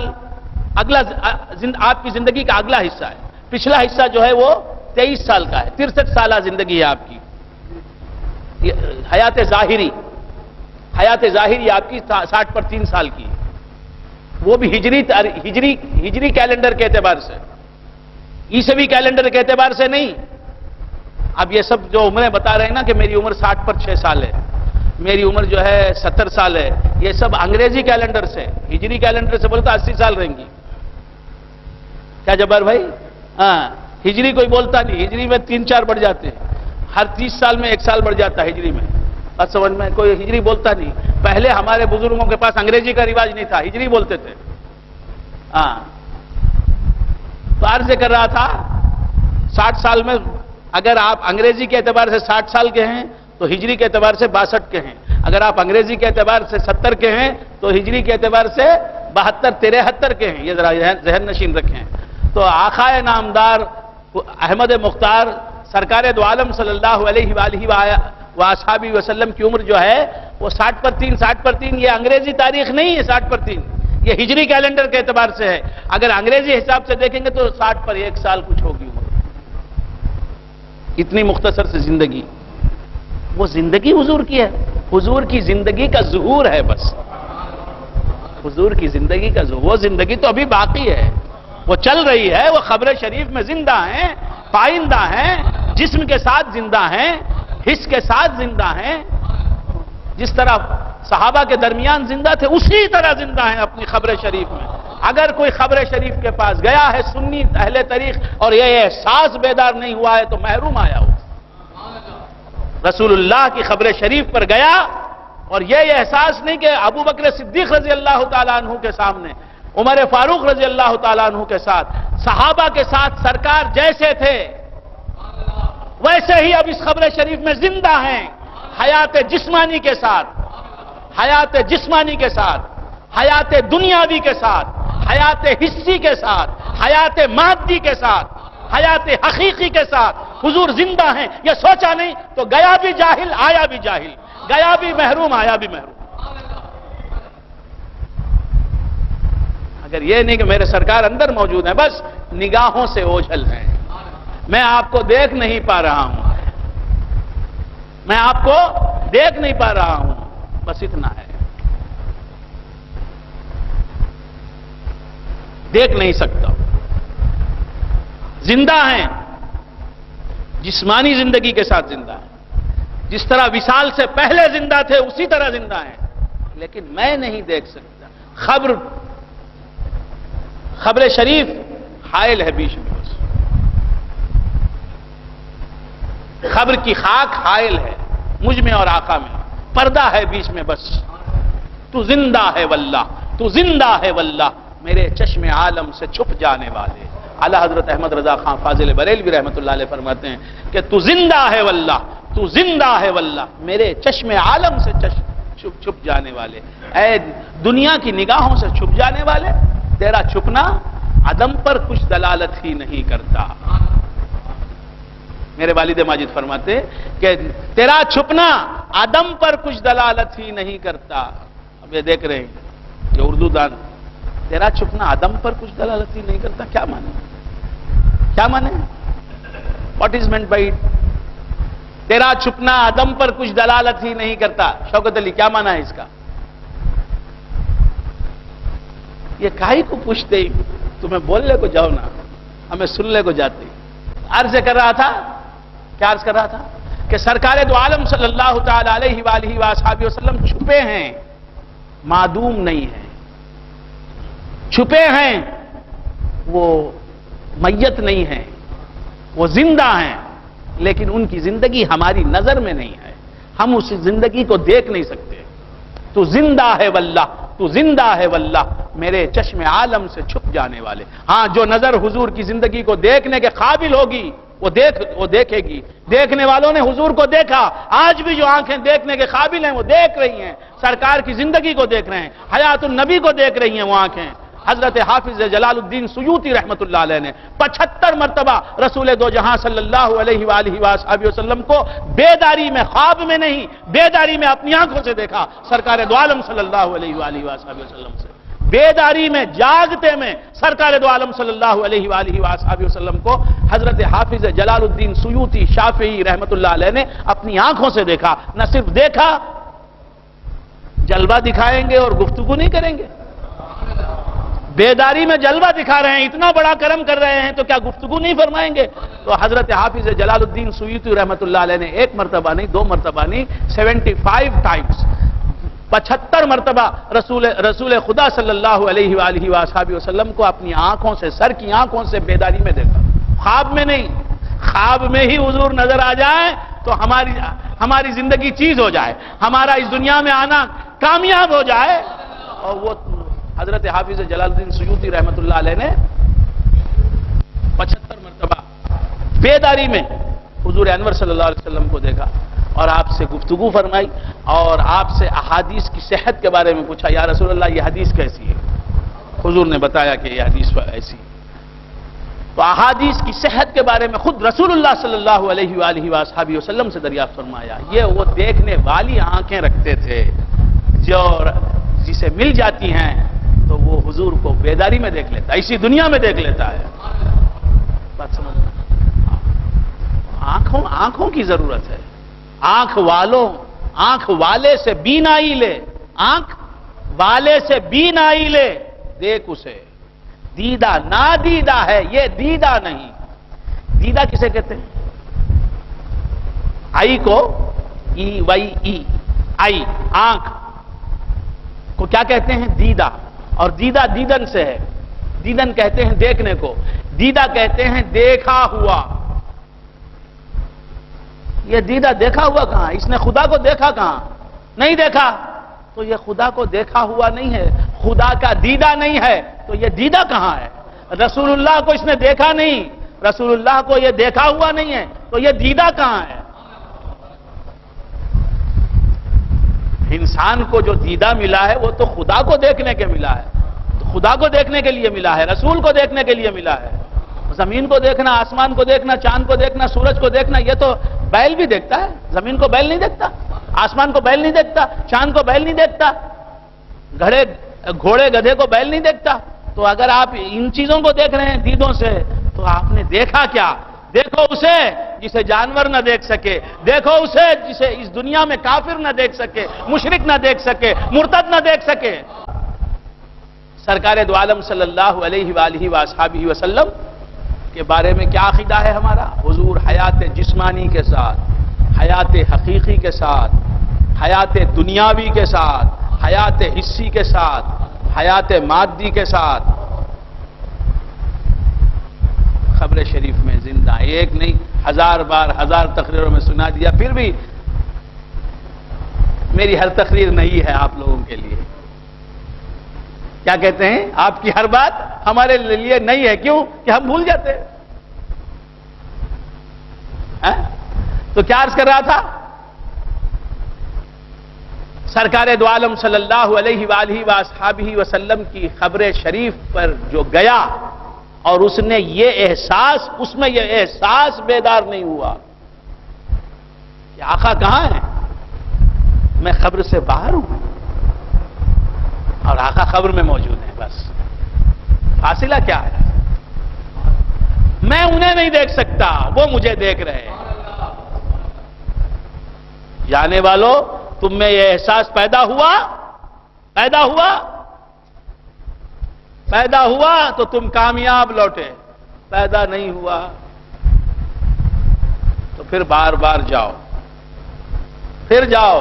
اگلا آپ کی زندگی کا اگلا حصہ ہے. پچھلا حصہ جو ہے وہ 23 سال کا ہے، 63 سالہ زندگی ہے آپ کی. حیات ظاہری آپ کی 60/3 سال کی، وہ بھی ہجری کیلنڈر کے اعتبار سے، عیسوی کیلنڈر کے اعتبار سے نہیں. اب یہ سب جو عمریں بتا رہے ہیں نا کہ میری عمر 60/6 سال ہے، میری عمر جو ہے 70 سال ہے، یہ سب انگریزی کیلنڈر سے، ہجری کیلنڈر سے بولتا 80 سال رہیں گی. کیا جبار بھائی؟ ہاں، ہجری کوئی بولتا نہیں، ہجری میں 3-4 بڑھ جاتے ہیں، ہر 30 سال میں 1 سال بڑھ جاتا ہے ہجری میں. بات سمجھ میں؟ کوئی ہجری بولتا نہیں. پہلے ہمارے بزرگوں کے پاس انگریزی کا رواج نہیں تھا، ہجری بولتے تھے. ہاں، تو عرض کر رہا تھا 60 سال میں اگر آپ انگریزی کے اعتبار سے 60 سال کے ہیں تو ہجری کے اعتبار سے 62 کے ہیں. اگر آپ انگریزی کے اعتبار سے 70 کے ہیں تو ہجری کے اعتبار سے 72-73 کے ہیں. یہ ذرا ذہن نشین رکھیں. تو آقائے نامدار احمد مختار سرکار دو عالم صلی اللہ علیہ وآلہ وآصحابہ وسلم کی عمر جو ہے وہ 60/3 یہ انگریزی تاریخ نہیں ہے. 60/3 یہ ہجری کیلنڈر کے اعتبار سے ہے. اگر انگریزی حساب سے دیکھیں گے تو 60/1 سال کچھ ہوگی عمر. اتنی مختصر سے زندگی. وہ زندگی حضور کی ہے، حضور کی زندگی کا ظہور ہے بس، حضور کی زندگی کا ظہور، وہ زندگی تو ابھی باقی ہے، وہ چل رہی ہے، وہ قبر شریف میں زندہ ہیں، پائندہ ہیں، جسم کے ساتھ زندہ ہیں، حس کے ساتھ زندہ ہیں، جس طرح صحابہ کے درمیان زندہ تھے اسی طرح زندہ ہیں اپنی قبر شریف میں۔ اگر کوئی قبر شریف کے پاس گیا ہے سنی اہل طریق اور یہ احساس بیدار نہیں ہوا ہے تو محروم آیا ہو۔ رسول اللہ کی قبر شریف پر گیا اور یہ احساس نہیں کہ ابو بکر صدیق رضی اللہ تعالیٰ عنہ کے سامنے، عمر فاروق رضی اللہ تعالیٰ عنہ کے ساتھ، صحابہ کے ساتھ سرکار جیسے تھے ویسے ہی اب اس قبر شریف میں زندہ ہیں، حیات جسمانی کے ساتھ، حیات جسمانی کے ساتھ، حیات دنیاوی کے ساتھ، حیات حسی کے ساتھ، حیات مادی کے ساتھ، حیات حقیقی کے ساتھ حضور زندہ ہیں۔ یہ سوچا نہیں تو گیا بھی جاہل آیا بھی جاہل، گیا بھی محروم آیا بھی محروم۔ اگر یہ نہیں کہ میرے سرکار اندر موجود ہیں، بس نگاہوں سے اوجھل ہیں، میں آپ کو دیکھ نہیں پا رہا ہوں، میں آپ کو دیکھ نہیں پا رہا ہوں، بس اتنا ہے، دیکھ نہیں سکتا۔ زندہ ہیں، جسمانی زندگی کے ساتھ زندہ ہیں، جس طرح وصال سے پہلے زندہ تھے اسی طرح زندہ ہیں، لیکن میں نہیں دیکھ سکتا۔ قبر شریف حائل ہے بیچ میں، بس قبر کی خاک حائل ہے مجھ میں اور آقا میں، پردہ ہے بیچ میں، بس تو زندہ ہے واللہ، تو زندہ ہے واللہ، میرے چشم عالم سے چھپ جانے والے۔ اعلی حضرت احمد رضا خان فاضل بریلوی رحمۃ اللہ علیہ فرماتے ہیں کہ تو زندہ ہے واللہ، تو زندہ ہے واللہ، میرے چشم عالم سے چھپ جانے والے، اے دنیا کی نگاہوں سے چھپ جانے والے، تیرا چھپنا عدم پر کچھ دلالت ہی نہیں کرتا۔ میرے والد ماجد فرماتے کہ تیرا چھپنا عدم پر کچھ دلالت ہی نہیں کرتا۔ اب یہ دیکھ رہے ہیں یہ اردو دان، تیرا چھپنا عدم پر کچھ دلالت ہی نہیں کرتا، کیا مانے؟ کیا مانے؟ واٹ از مینٹ بائی تیرا چھپنا عدم پر کچھ دلالت ہی نہیں کرتا؟ شوکت علی کیا مانا ہے اس کا؟ یہ کائی کو پوچھتے ہی تمہیں بولنے کو جاؤ نا، ہمیں سننے کو جاتے۔ عرض کر رہا تھا، کیا عرض کر رہا تھا کہ سرکار دو عالم صلی اللہ تعالی علیہ وآلہ وآصحابہ وسلم چھپے ہیں، معدوم نہیں ہیں، چھپے ہیں، وہ میت نہیں ہیں، وہ زندہ ہیں، لیکن ان کی زندگی ہماری نظر میں نہیں ہے، ہم اس زندگی کو دیکھ نہیں سکتے۔ تو زندہ ہے واللہ، تو زندہ ہے واللہ، میرے چشم عالم سے چھپ جانے والے۔ ہاں جو نظر حضور کی زندگی کو دیکھنے کے قابل ہوگی وہ دیکھے گی، دیکھنے والوں نے حضور کو دیکھا، آج بھی جو آنکھیں دیکھنے کے قابل ہیں وہ دیکھ رہی ہیں، سرکار کی زندگی کو دیکھ رہے ہیں، حیات النبی کو دیکھ رہی ہیں وہ آنکھیں۔ حضرت حافظ جلال الدین سیوطی رحمت اللہ علیہ نے 75 مرتبہ رسول دو جہاں صلی اللہ علیہ وآلہ وآصحابہ وسلم کو بیداری میں، خواب میں نہیں، بیداری میں اپنی آنکھوں سے دیکھا، سرکار دو عالم صلی اللہ علیہ وآلہ وآصحابہ وسلم سے، بیداری میں، جاگتے میں سرکار دو عالم صلی اللہ علیہ وآلہ وآصحابہ وسلم کو حضرت حافظ جلال الدین سیوطی شافعی رحمت اللہ علیہ نے اپنی آنکھوں سے دیکھا۔ نہ صرف دیکھا، جلوہ دکھائیں گے اور گفتگو نہیں کریں گے؟ بیداری میں جلوہ دکھا رہے ہیں، اتنا بڑا کرم کر رہے ہیں تو کیا گفتگو نہیں فرمائیں گے؟ تو حضرت حافظ جلال الدین سیوطی رحمت اللہ علیہ نے ایک مرتبہ نہیں، دو مرتبہ نہیں، 75 ٹائمز، 75 مرتبہ رسول خدا صلی اللہ علیہ وآلہ وآصحابہ وسلم کو اپنی آنکھوں سے، سر کی آنکھوں سے بیداری میں دیکھا، خواب میں نہیں۔ خواب میں ہی حضور نظر آ جائے تو ہماری زندگی چیز ہو جائے، ہمارا اس دنیا میں آنا کامیاب ہو جائے۔ اور وہ حضرت حافظ جلال الدین سیوطی رحمت اللہ علیہ نے 75 مرتبہ بیداری میں حضور انور صلی اللہ علیہ وسلم کو دیکھا اور آپ سے گفتگو فرمائی اور آپ سے احادیث کی صحت کے بارے میں پوچھا، یا رسول اللہ یہ حدیث کیسی ہے؟ حضور نے بتایا کہ یہ حدیث ایسی ہے۔ تو احادیث کی صحت کے بارے میں خود رسول اللہ صلی اللہ علیہ وآلہ وآصحابہ وسلم سے دریافت فرمایا۔ یہ وہ دیکھنے والی آنکھیں رکھتے تھے جو جسے مل جاتی ہیں تو وہ حضور کو بیداری میں دیکھ لیتا ہے، اسی دنیا میں دیکھ لیتا ہے۔ بات سمجھنا، آنکھوں کی ضرورت ہے، آنکھ والے سے بینائی لے، آنکھ والے سے بینائی لے، دیکھ اسے دیدہ نادیدہ ہے، یہ دیدہ نہیں۔ دیدہ کسے کہتے ہیں؟ آئی کو ای وائی ای، آئی آنکھ کو کیا کہتے ہیں؟ دیدہ۔ اور دیدہ دیدن سے ہے، دیدن کہتے ہیں دیکھنے کو، دیدہ کہتے ہیں دیکھا ہوا۔ یہ دیدہ دیکھا ہوا کہاں؟ اس نے خدا کو دیکھا کہاں؟ نہیں دیکھا، تو یہ خدا کو دیکھا ہوا نہیں ہے، خدا کا دیدہ نہیں ہے، تو یہ دیدہ کہاں ہے؟ رسول اللہ کو اس نے دیکھا نہیں، رسول اللہ کو یہ دیکھا ہوا نہیں ہے، تو یہ دیدہ کہاں ہے؟ انسان کو جو دیدہ ملا ہے وہ تو خدا کو دیکھنے کے ملا ہے، خدا کو دیکھنے کے لیے ملا ہے، رسول کو دیکھنے کے لیے ملا ہے۔ زمین کو دیکھنا، آسمان کو دیکھنا، چاند کو دیکھنا، سورج کو دیکھنا، یہ تو بیل بھی دیکھتا ہے، زمین کو بیل نہیں دیکھتا، آسمان کو بیل نہیں دیکھتا، چاند کو بیل نہیں دیکھتا، گھوڑے گدھے کو بیل نہیں دیکھتا۔ تو اگر آپ ان چیزوں کو دیکھ رہے ہیں دیدوں سے، تو آپ نے دیکھا کیا؟ دیکھو اسے جسے جانور نہ دیکھ سکے، دیکھو اسے جسے اس دنیا میں کافر نہ دیکھ سکے، مشرک نہ دیکھ سکے، مرتد نہ دیکھ سکے۔ سرکار دو عالم صلی اللہ علیہ وآلہ وآصحابہ وسلم کے بارے میں کیا عقیدہ ہے ہمارا؟ حضور حیات جسمانی کے ساتھ، حیات حقیقی کے ساتھ، حیات دنیاوی کے ساتھ، حیات حسی کے ساتھ، حیات مادی کے ساتھ قبر شریف میں زندہ، ایک نہیں 1000 بار 1000 تقریروں میں سنا دیا، پھر بھی میری ہر تقریر نہیں ہے آپ لوگوں کے لیے۔ کیا کہتے ہیں؟ آپ کی ہر بات ہمارے لیے نہیں ہے، کیوں کہ ہم بھول جاتے ہیں۔ تو کیا عرض کر رہا تھا؟ سرکار دو عالم صلی اللہ علیہ وآلہ وآصحابہ وسلم کی قبر شریف پر جو گیا اور اس میں یہ احساس بیدار نہیں ہوا کہ آقا کہاں ہے؟ میں قبر سے باہر ہوں اور آقا قبر میں موجود ہیں، بس فاصلہ کیا ہے؟ میں انہیں نہیں دیکھ سکتا، وہ مجھے دیکھ رہے ہیں۔ جانے والوں، تم میں یہ احساس پیدا ہوا تو تم کامیاب لوٹے، پیدا نہیں ہوا تو پھر بار بار جاؤ، پھر جاؤ۔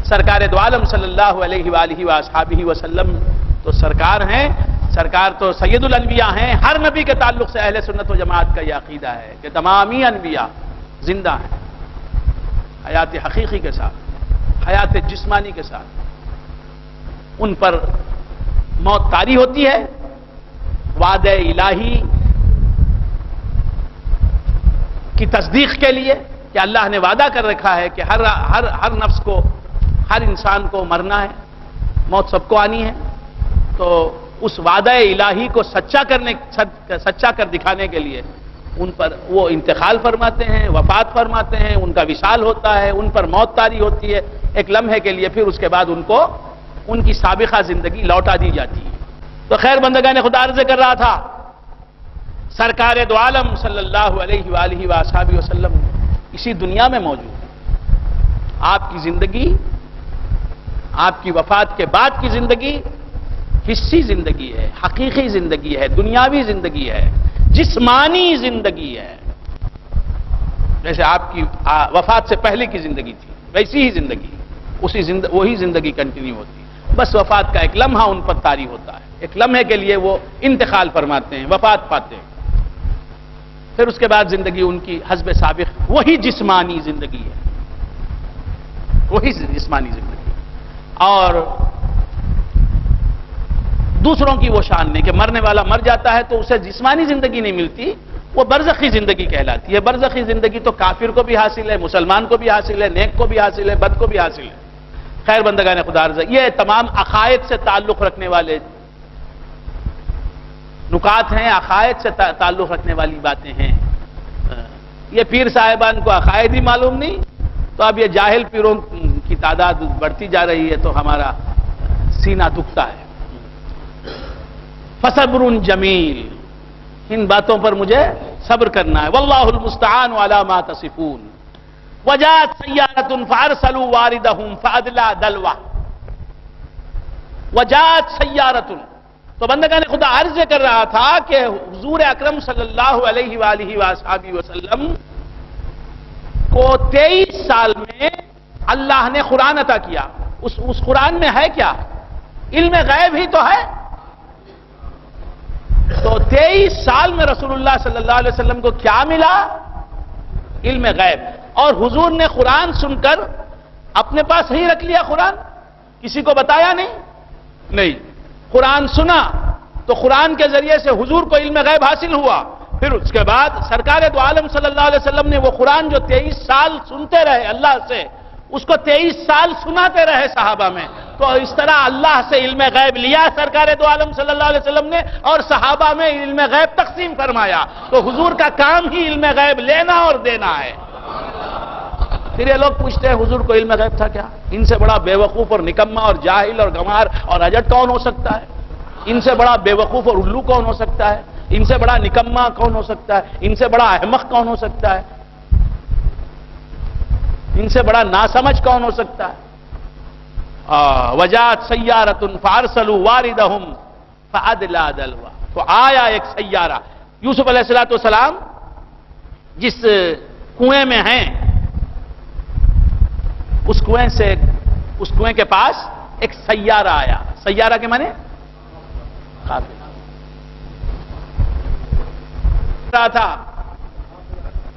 سرکار دو عالم صلی اللہ علیہ وآلہ وآصحابہ وسلم تو سرکار ہیں، سرکار تو سید الانبیاء ہیں۔ ہر نبی کے تعلق سے اہل سنت و جماعت کا یہ عقیدہ ہے کہ تمام ہی انبیاء زندہ ہیں، حیات حقیقی کے ساتھ، حیات جسمانی کے ساتھ۔ ان پر موت طاری ہوتی ہے، وعدہ الہی کی تصدیق کے لیے کہ اللہ نے وعدہ کر رکھا ہے کہ ہر نفس کو، ہر انسان کو مرنا ہے، موت سب کو آنی ہے۔ تو اس وعدہ الہی کو سچا کر دکھانے کے لیے ان پر وہ انتقال فرماتے ہیں، وفات فرماتے ہیں، ان کا وصال ہوتا ہے، ان پر موت طاری ہوتی ہے ایک لمحے کے لیے، پھر اس کے بعد ان کو ان کی سابقہ زندگی لوٹا دی جاتی ہے۔ تو خیر بندگان خدا عرض کر رہا تھا، سرکار دو عالم صلی اللہ علیہ وآلہ وآصحابہ وسلم اسی دنیا میں موجود ہے۔ آپ کی زندگی، آپ کی وفات کے بعد کی زندگی حصی زندگی ہے، حقیقی زندگی ہے، دنیاوی زندگی ہے، جسمانی زندگی ہے۔ جیسے آپ کی وفات سے پہلے کی زندگی تھی، ویسی ہی زندگی، وہی زندگی کنٹینیو ہوتی ہے، بس وفات کا ایک لمحہ ان پر طاری ہوتا ہے، ایک لمحے کے لیے وہ انتقال فرماتے ہیں، وفات پاتے ہیں، پھر اس کے بعد زندگی ان کی حسب سابق وہی جسمانی زندگی ہے، وہی جسمانی زندگی۔ اور دوسروں کی وہ شان نہیں کہ مرنے والا مر جاتا ہے تو اسے جسمانی زندگی نہیں ملتی، وہ برزخی زندگی کہلاتی ہے۔ برزخی زندگی تو کافر کو بھی حاصل ہے، مسلمان کو بھی حاصل ہے، نیک کو بھی حاصل ہے، بد کو بھی حاصل ہے۔ خیر بندگان خدا رضا، یہ تمام عقائد سے تعلق رکھنے والے نکات ہیں، عقائد سے تعلق رکھنے والی باتیں ہیں۔ یہ پیر صاحبان کو عقائد ہی معلوم نہیں، تو اب یہ جاہل پیروں کی تعداد بڑھتی جا رہی ہے، تو ہمارا سینہ دکھتا ہے۔ فصبر جمیل، ان باتوں پر مجھے صبر کرنا ہے. واللہ المستعان علی ما تصفون. وجاءت سیارۃ فارسلوا واردہم فادلی دلوہ. وجاءت سیارۃ. تو بندگان خدا عرض کر رہا تھا کہ حضور اکرم صلی اللہ علیہ وآلہ وآلہ وسلم کو 23 سال میں اللہ نے قرآن عطا کیا. اس قرآن میں ہے کیا؟ علم غیب ہی تو ہے. تو 23 سال میں رسول اللہ صلی اللہ علیہ وسلم کو کیا ملا؟ علم غیب. اور حضور نے قرآن سن کر اپنے پاس ہی رکھ لیا. قرآن کسی کو بتایا نہیں. قرآن سنا تو قرآن کے ذریعے سے حضور کو علم غیب حاصل ہوا. پھر اس کے بعد سرکار دو عالم صلی اللہ علیہ وسلم نے وہ قرآن جو 23 سال سنتے رہے اللہ سے، اس کو 23 سال سناتے رہے صحابہ میں. تو اس طرح اللہ سے علم غیب لیا سرکار دو عالم صلی اللہ علیہ وسلم نے، اور صحابہ میں علم غیب تقسیم فرمایا. تو حضور کا کام ہی علم غیب لینا اور دینا ہے. پھر یہ لوگ پوچھتے ہیں حضور کو علم غیب تھا کیا؟ ان سے بڑا بے وقوف اور نکما اور جاہل اور گمار اور اجٹ کون ہو سکتا ہے؟ ان سے بڑا بے وقوف اور الو کون ہو سکتا ہے؟ ان سے بڑا نکما کون ہو سکتا ہے؟ ان سے بڑا احمق کون ہو سکتا ہے؟ ان سے بڑا ناسمجھ کون ہو سکتا ہے؟ وجاءت سیارۃ فارسلوا واردہم فادلی دلوہ. تو آیا ایک سیارہ. یوسف علیہ السلام جس کنویں میں ہیں، اس کنویں کے پاس ایک سیارہ آیا. سیارہ کے معنی قافلہ تھا.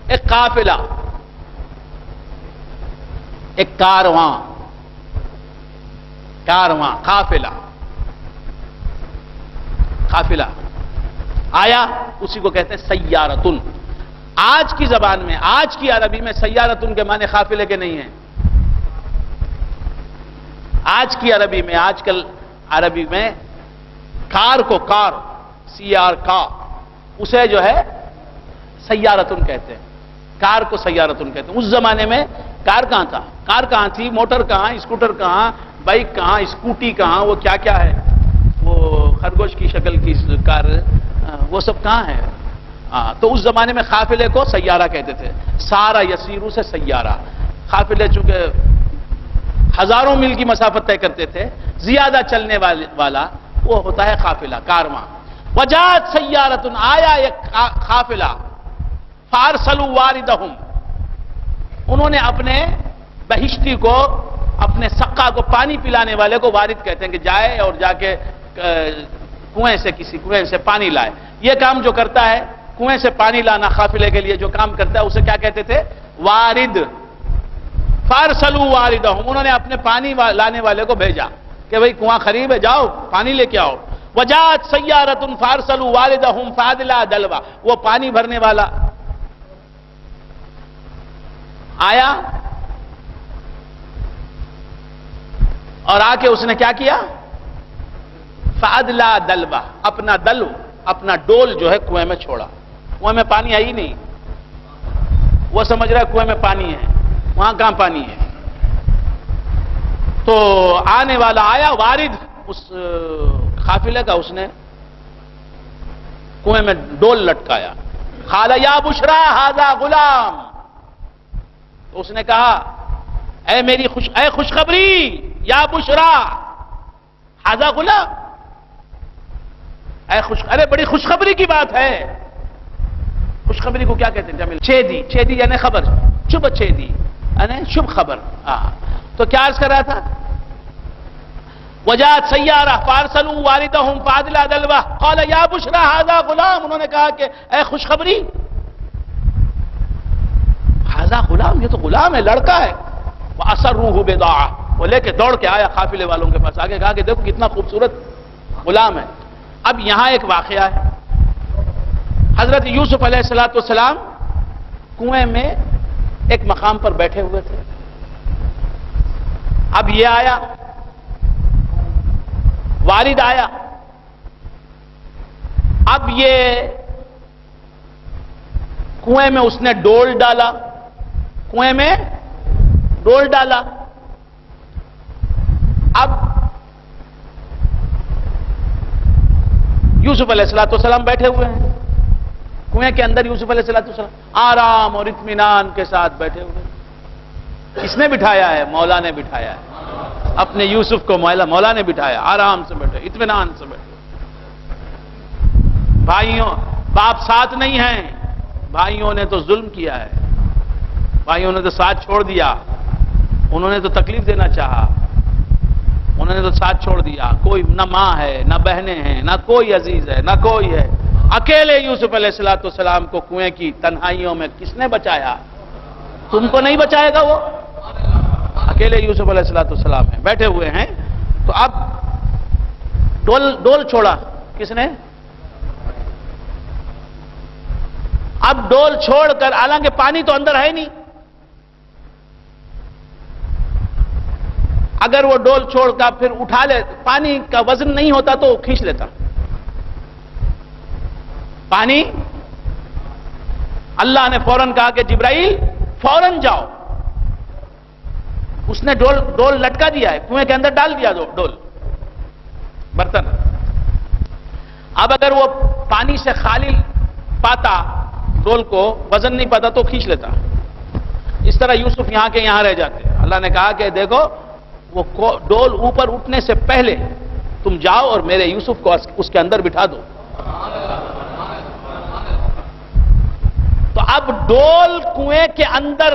ایک قافلہ، ایک کارواں. قافلہ آیا، اسی کو کہتے ہیں سیارتن. آج کی زبان میں، آج کی عربی میں سیارتن کے معنی قافلے کے نہیں ہیں. آج کی عربی میں، آج کل عربی میں کار کو سیار کا، اسے جو ہے سیارتن کہتے ہیں. کار کو سیارتن کہتے ہیں. اس زمانے میں کار کہاں تھا؟ کار کہاں تھی؟ موٹر کہاں؟ اسکوٹر کہاں؟ بائک کہاں؟ اسکوٹی کہاں؟ وہ کیا ہے، وہ خرگوش کی شکل کی کار، وہ سب کہاں ہے؟ تو اس زمانے میں قافلے کو سیارہ کہتے تھے. سارا یسیرو سے سیارہ. قافلے چونکہ ہزاروں میل کی مسافت طے کرتے تھے، زیادہ چلنے والا وہ ہوتا ہے قافلہ، کارواں. وجاءت سیارۃ. آیا ایک قافلہ. فارسلوا واردہم. انہوں نے اپنے بہشتی کو، اپنے سقا کو، پانی پلانے والے کو وارد کہتے ہیں کہ جائے اور جا کے کسی کنویں سے پانی لائے. یہ کام جو کرتا ہے کنویں سے پانی لانا، قافلے کے لیے جو کام کرتا ہے اسے کیا کہتے تھے؟ وارد. فارسلوا واردہم. انہوں نے اپنے پانی لانے والے کو بھیجا کہ بھئی کنواں قریب ہے، جاؤ پانی لے کے آؤ. وجاءت سیارۃ فارسلوا واردہم فادلی دلوہ. وہ پانی بھرنے والا آیا اور آ کے اس نے کیا کیا؟ فادلی دلوہ. اپنا ڈول جو ہے کنویں میں چھوڑا. کنویں میں پانی ہے ہی نہیں. وہ سمجھ رہا ہے کنویں میں پانی ہے، وہاں کہاں پانی ہے. تو آنے والا آیا وارد اس قافلے کا، اس نے کنویں میں ڈول لٹکایا. قال یا بشرا ھذا غلام. تو اس نے کہا اے خوشخبری، یا بشرا ھذا غلام. ارے بڑی خوشخبری کی بات ہے. خوشخبری کو کیا کہتے ہیں جمیل؟ چیدی یعنی خبر. شبھ چیدی یعنی شبھ خبر. تو کیا عرض کر رہا تھا؟ وجاءت سیارہ فارسلوا واردہم فادلی دلوہ. قال یا بشرا ھذا غلام. انہوں نے کہا کہ اے خوشخبری، ھذا غلام، یہ تو غلام ہے، لڑکا ہے. واسروہ بضاعہ. وہ لے کے دوڑ کے آیا قافلے والوں کے پاس، آگے کہا کہ دیکھو کتنا خوبصورت غلام ہے. اب یہاں ایک واقعہ ہے. حضرت یوسف علیہ السلام کنویں میں ایک مقام پر بیٹھے ہوئے تھے. اب یہ آیا، والد آیا. اب یہ کنویں میں اس نے ڈول ڈالا. کنویں میں ڈول ڈالا. اب یوسف علیہ السلام بیٹھے ہوئے ہیں. کنویں کے اندر یوسف علیہ السلام آرام اور اطمینان کے ساتھ بیٹھے ہوئے. کس نے بٹھایا ہے؟ مولا نے بٹھایا ہے. اپنے یوسف کو مولا نے بٹھایا. آرام سے بیٹھے، اطمینان سے بیٹھے. بھائیوں، باپ ساتھ نہیں ہیں، بھائیوں نے تو ظلم کیا ہے، بھائیوں نے تو ساتھ چھوڑ دیا. انہوں نے تو تکلیف دینا چاہا، انہوں نے تو ساتھ چھوڑ دیا. کوئی نہ ماں ہے، نہ بہنیں ہیں، نہ کوئی عزیز ہے، نہ کوئی ہے. اکیلے یوسف علیہ السلام کو کنویں کی تنہائیوں میں کس نے بچایا؟ تم کو نہیں بچائے گا وہ؟ اکیلے یوسف علیہ السلام ہیں، بیٹھے ہوئے ہیں. تو اب ڈول چھوڑا کس نے؟ اب ڈول چھوڑ کر، حالانکہ پانی تو اندر ہے نہیں، اگر وہ ڈول چھوڑ کر پھر اٹھا لے، پانی کا وزن نہیں ہوتا تو کھینچ لیتا پانی. اللہ نے فوراً کہا کہ جبرائیل فوراً جاؤ. اس نے ڈول لٹکا دیا ہے، کنویں کے اندر ڈال دیا ڈول برتن. اب اگر وہ پانی سے خالی پاتا، ڈول کو وزن نہیں پاتا تو کھینچ لیتا. اس طرح یوسف یہاں کے یہاں رہ جاتے. اللہ نے کہا کہ دیکھو، وہ ڈول اوپر اٹھنے سے پہلے تم جاؤ اور میرے یوسف کو اس کے اندر بٹھا دو. تو اب ڈول کنویں کے اندر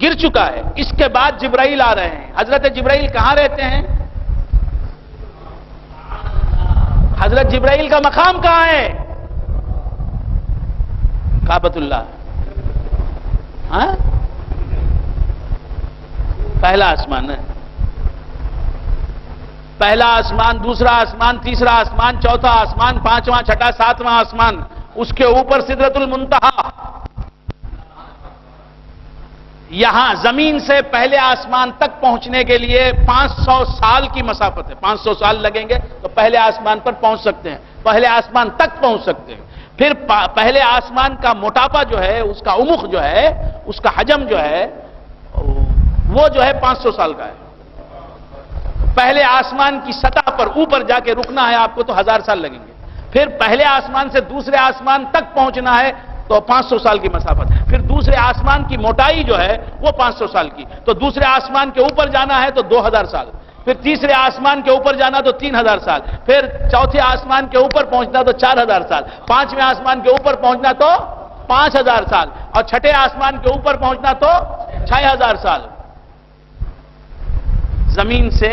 گر چکا ہے. اس کے بعد جبرائیل آ رہے ہیں. حضرت جبرائیل کہاں رہتے ہیں؟ حضرت جبرائیل کا مقام کہاں ہے؟ کعبۃ اللہ. ہاں، پہلا آسمان ہے. پہلا آسمان، دوسرا آسمان، تیسرا آسمان، چوتھا آسمان، پانچواں، چھٹا، ساتواں آسمان. اس کے اوپر سدرۃ المنتہا. یہاں زمین سے پہلے آسمان تک پہنچنے کے لیے 500 سال کی مسافت ہے. 500 سال لگیں گے تو پہلے آسمان پر پہنچ سکتے ہیں، پہلے آسمان تک پہنچ سکتے ہیں. پھر پہلے آسمان کا موٹاپا جو ہے، اس کا عمق جو ہے، اس کا حجم جو ہے، وہ جو ہے 500 سال کا ہے. پہلے آسمان کی سطح پر اوپر جا کے رکنا ہے آپ کو تو 1000 سال لگیں گے. پھر پہلے آسمان سے دوسرے آسمان تک پہنچنا ہے تو 500 سال کی مسافت. پھر دوسرے آسمان کی موٹائی جو ہے وہ 500 سال کی. تو دوسرے آسمان کے اوپر جانا ہے تو 2000 سال. پھر تیسرے آسمان کے اوپر جانا تو 3000 سال. پھر چوتھے آسمان کے اوپر پہنچنا تو 4000 سال. پانچویں آسمان کے اوپر پہنچنا تو 5000 سال. اور چھٹے آسمان کے اوپر پہنچنا تو 6000 سال. زمین سے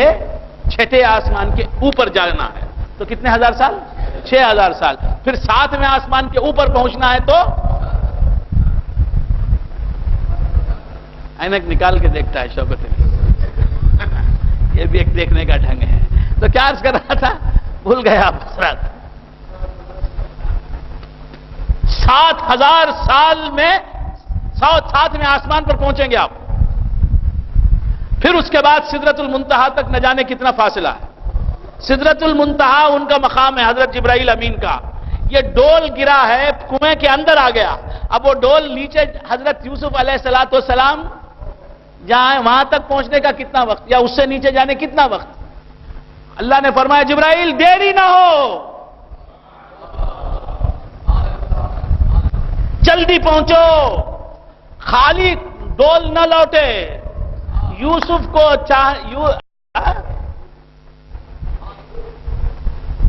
چھٹے آسمان کے اوپر جانا ہے تو کتنے ہزار سال؟ 6000 سال. پھر ساتویں آسمان کے اوپر پہنچنا ہے تو اینک نکال کے دیکھتا ہے شوکت علی. یہ بھی ایک دیکھنے کا ڈھنگ ہے. تو کیا عرض کر رہا تھا؟ بھول گیا حضرات. 7000 سال میں 7ویں آسمان پر پہنچیں گے آپ. پھر اس کے بعد سدرۃ المنتہا تک نہ جانے کتنا فاصلہ ہے. سدرۃ المنتہا ان کا مقام ہے حضرت جبرائیل امین کا. یہ ڈول گرا ہے، کنویں کے اندر آ گیا. اب وہ ڈول نیچے حضرت یوسف علیہ السلام جہاں وہاں تک پہنچنے کا کتنا وقت، یا اس سے نیچے جانے کتنا وقت؟ اللہ نے فرمایا جبرائیل دیری نہ ہو، جلدی پہنچو، خالی ڈول نہ لوٹے. یوسف کو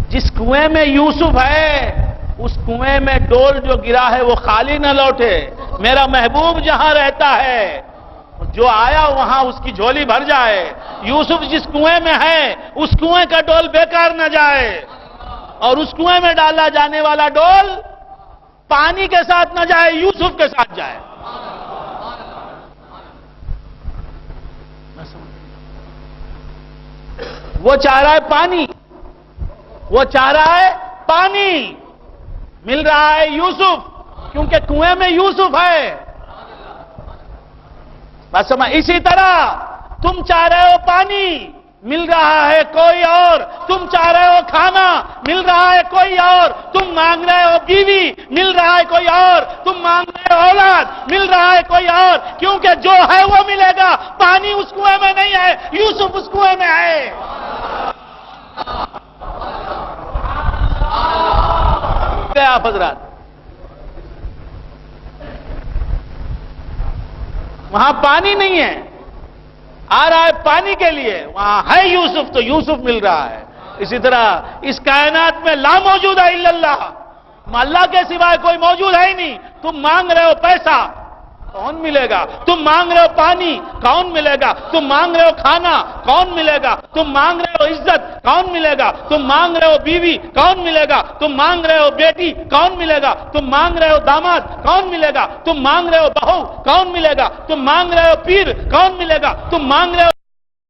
جس کنویں میں یوسف ہے اس کنویں میں ڈول جو گرا ہے وہ خالی نہ لوٹے. میرا محبوب جہاں رہتا ہے، جو آیا وہاں اس کی جھولی بھر جائے. یوسف جس کنویں میں ہے اس کنویں کا ڈول بیکار نہ جائے، اور اس کنویں میں ڈالا جانے والا ڈول پانی کے ساتھ نہ جائے، یوسف کے ساتھ جائے. وہ چاہ رہا ہے پانی، وہ چاہ رہا ہے پانی، مل رہا ہے یوسف، کیونکہ کنویں میں یوسف ہے. بس سمجھ. اسی طرح تم چاہ رہے ہو پانی، مل رہا ہے کوئی اور. تم چاہ رہے ہو کھانا، مل رہا ہے کوئی اور. تم مانگ رہے ہو بیوی، مل رہا ہے کوئی اور. تم مانگ رہے ہو اولاد، مل رہا ہے کوئی اور. کیونکہ جو ہے وہ ملے گا. پانی اس کنویں میں نہیں ہے، یوسف اس کنویں میں ہے. آپ حضرات وہاں پانی نہیں ہے، آ رہا ہے پانی کے لیے، وہاں ہے یوسف تو یوسف مل رہا ہے۔ اسی طرح اس کائنات میں لا موجود ہے الا اللہ، اللہ کے سوائے کوئی موجود ہے ہی نہیں۔ تم مانگ رہے ہو پیسہ، کون ملے گا؟ تم مانگ رہے ہو پانی، کون ملے گا؟ تم مانگ رہے ہو کھانا، کون ملے گا؟ تم مانگ رہے ہو عزت، کون ملے گا؟ تم مانگ رہے ہو بیوی، کون ملے گا؟ تم مانگ رہے ہو بیٹی، کون ملے گا؟ تم مانگ رہے ہو داماد، کون ملے گا؟ تم مانگ رہے ہو بہو، کون ملے گا؟ تم مانگ رہے ہو پیر، کون ملے گا؟ تم مانگ رہے ہو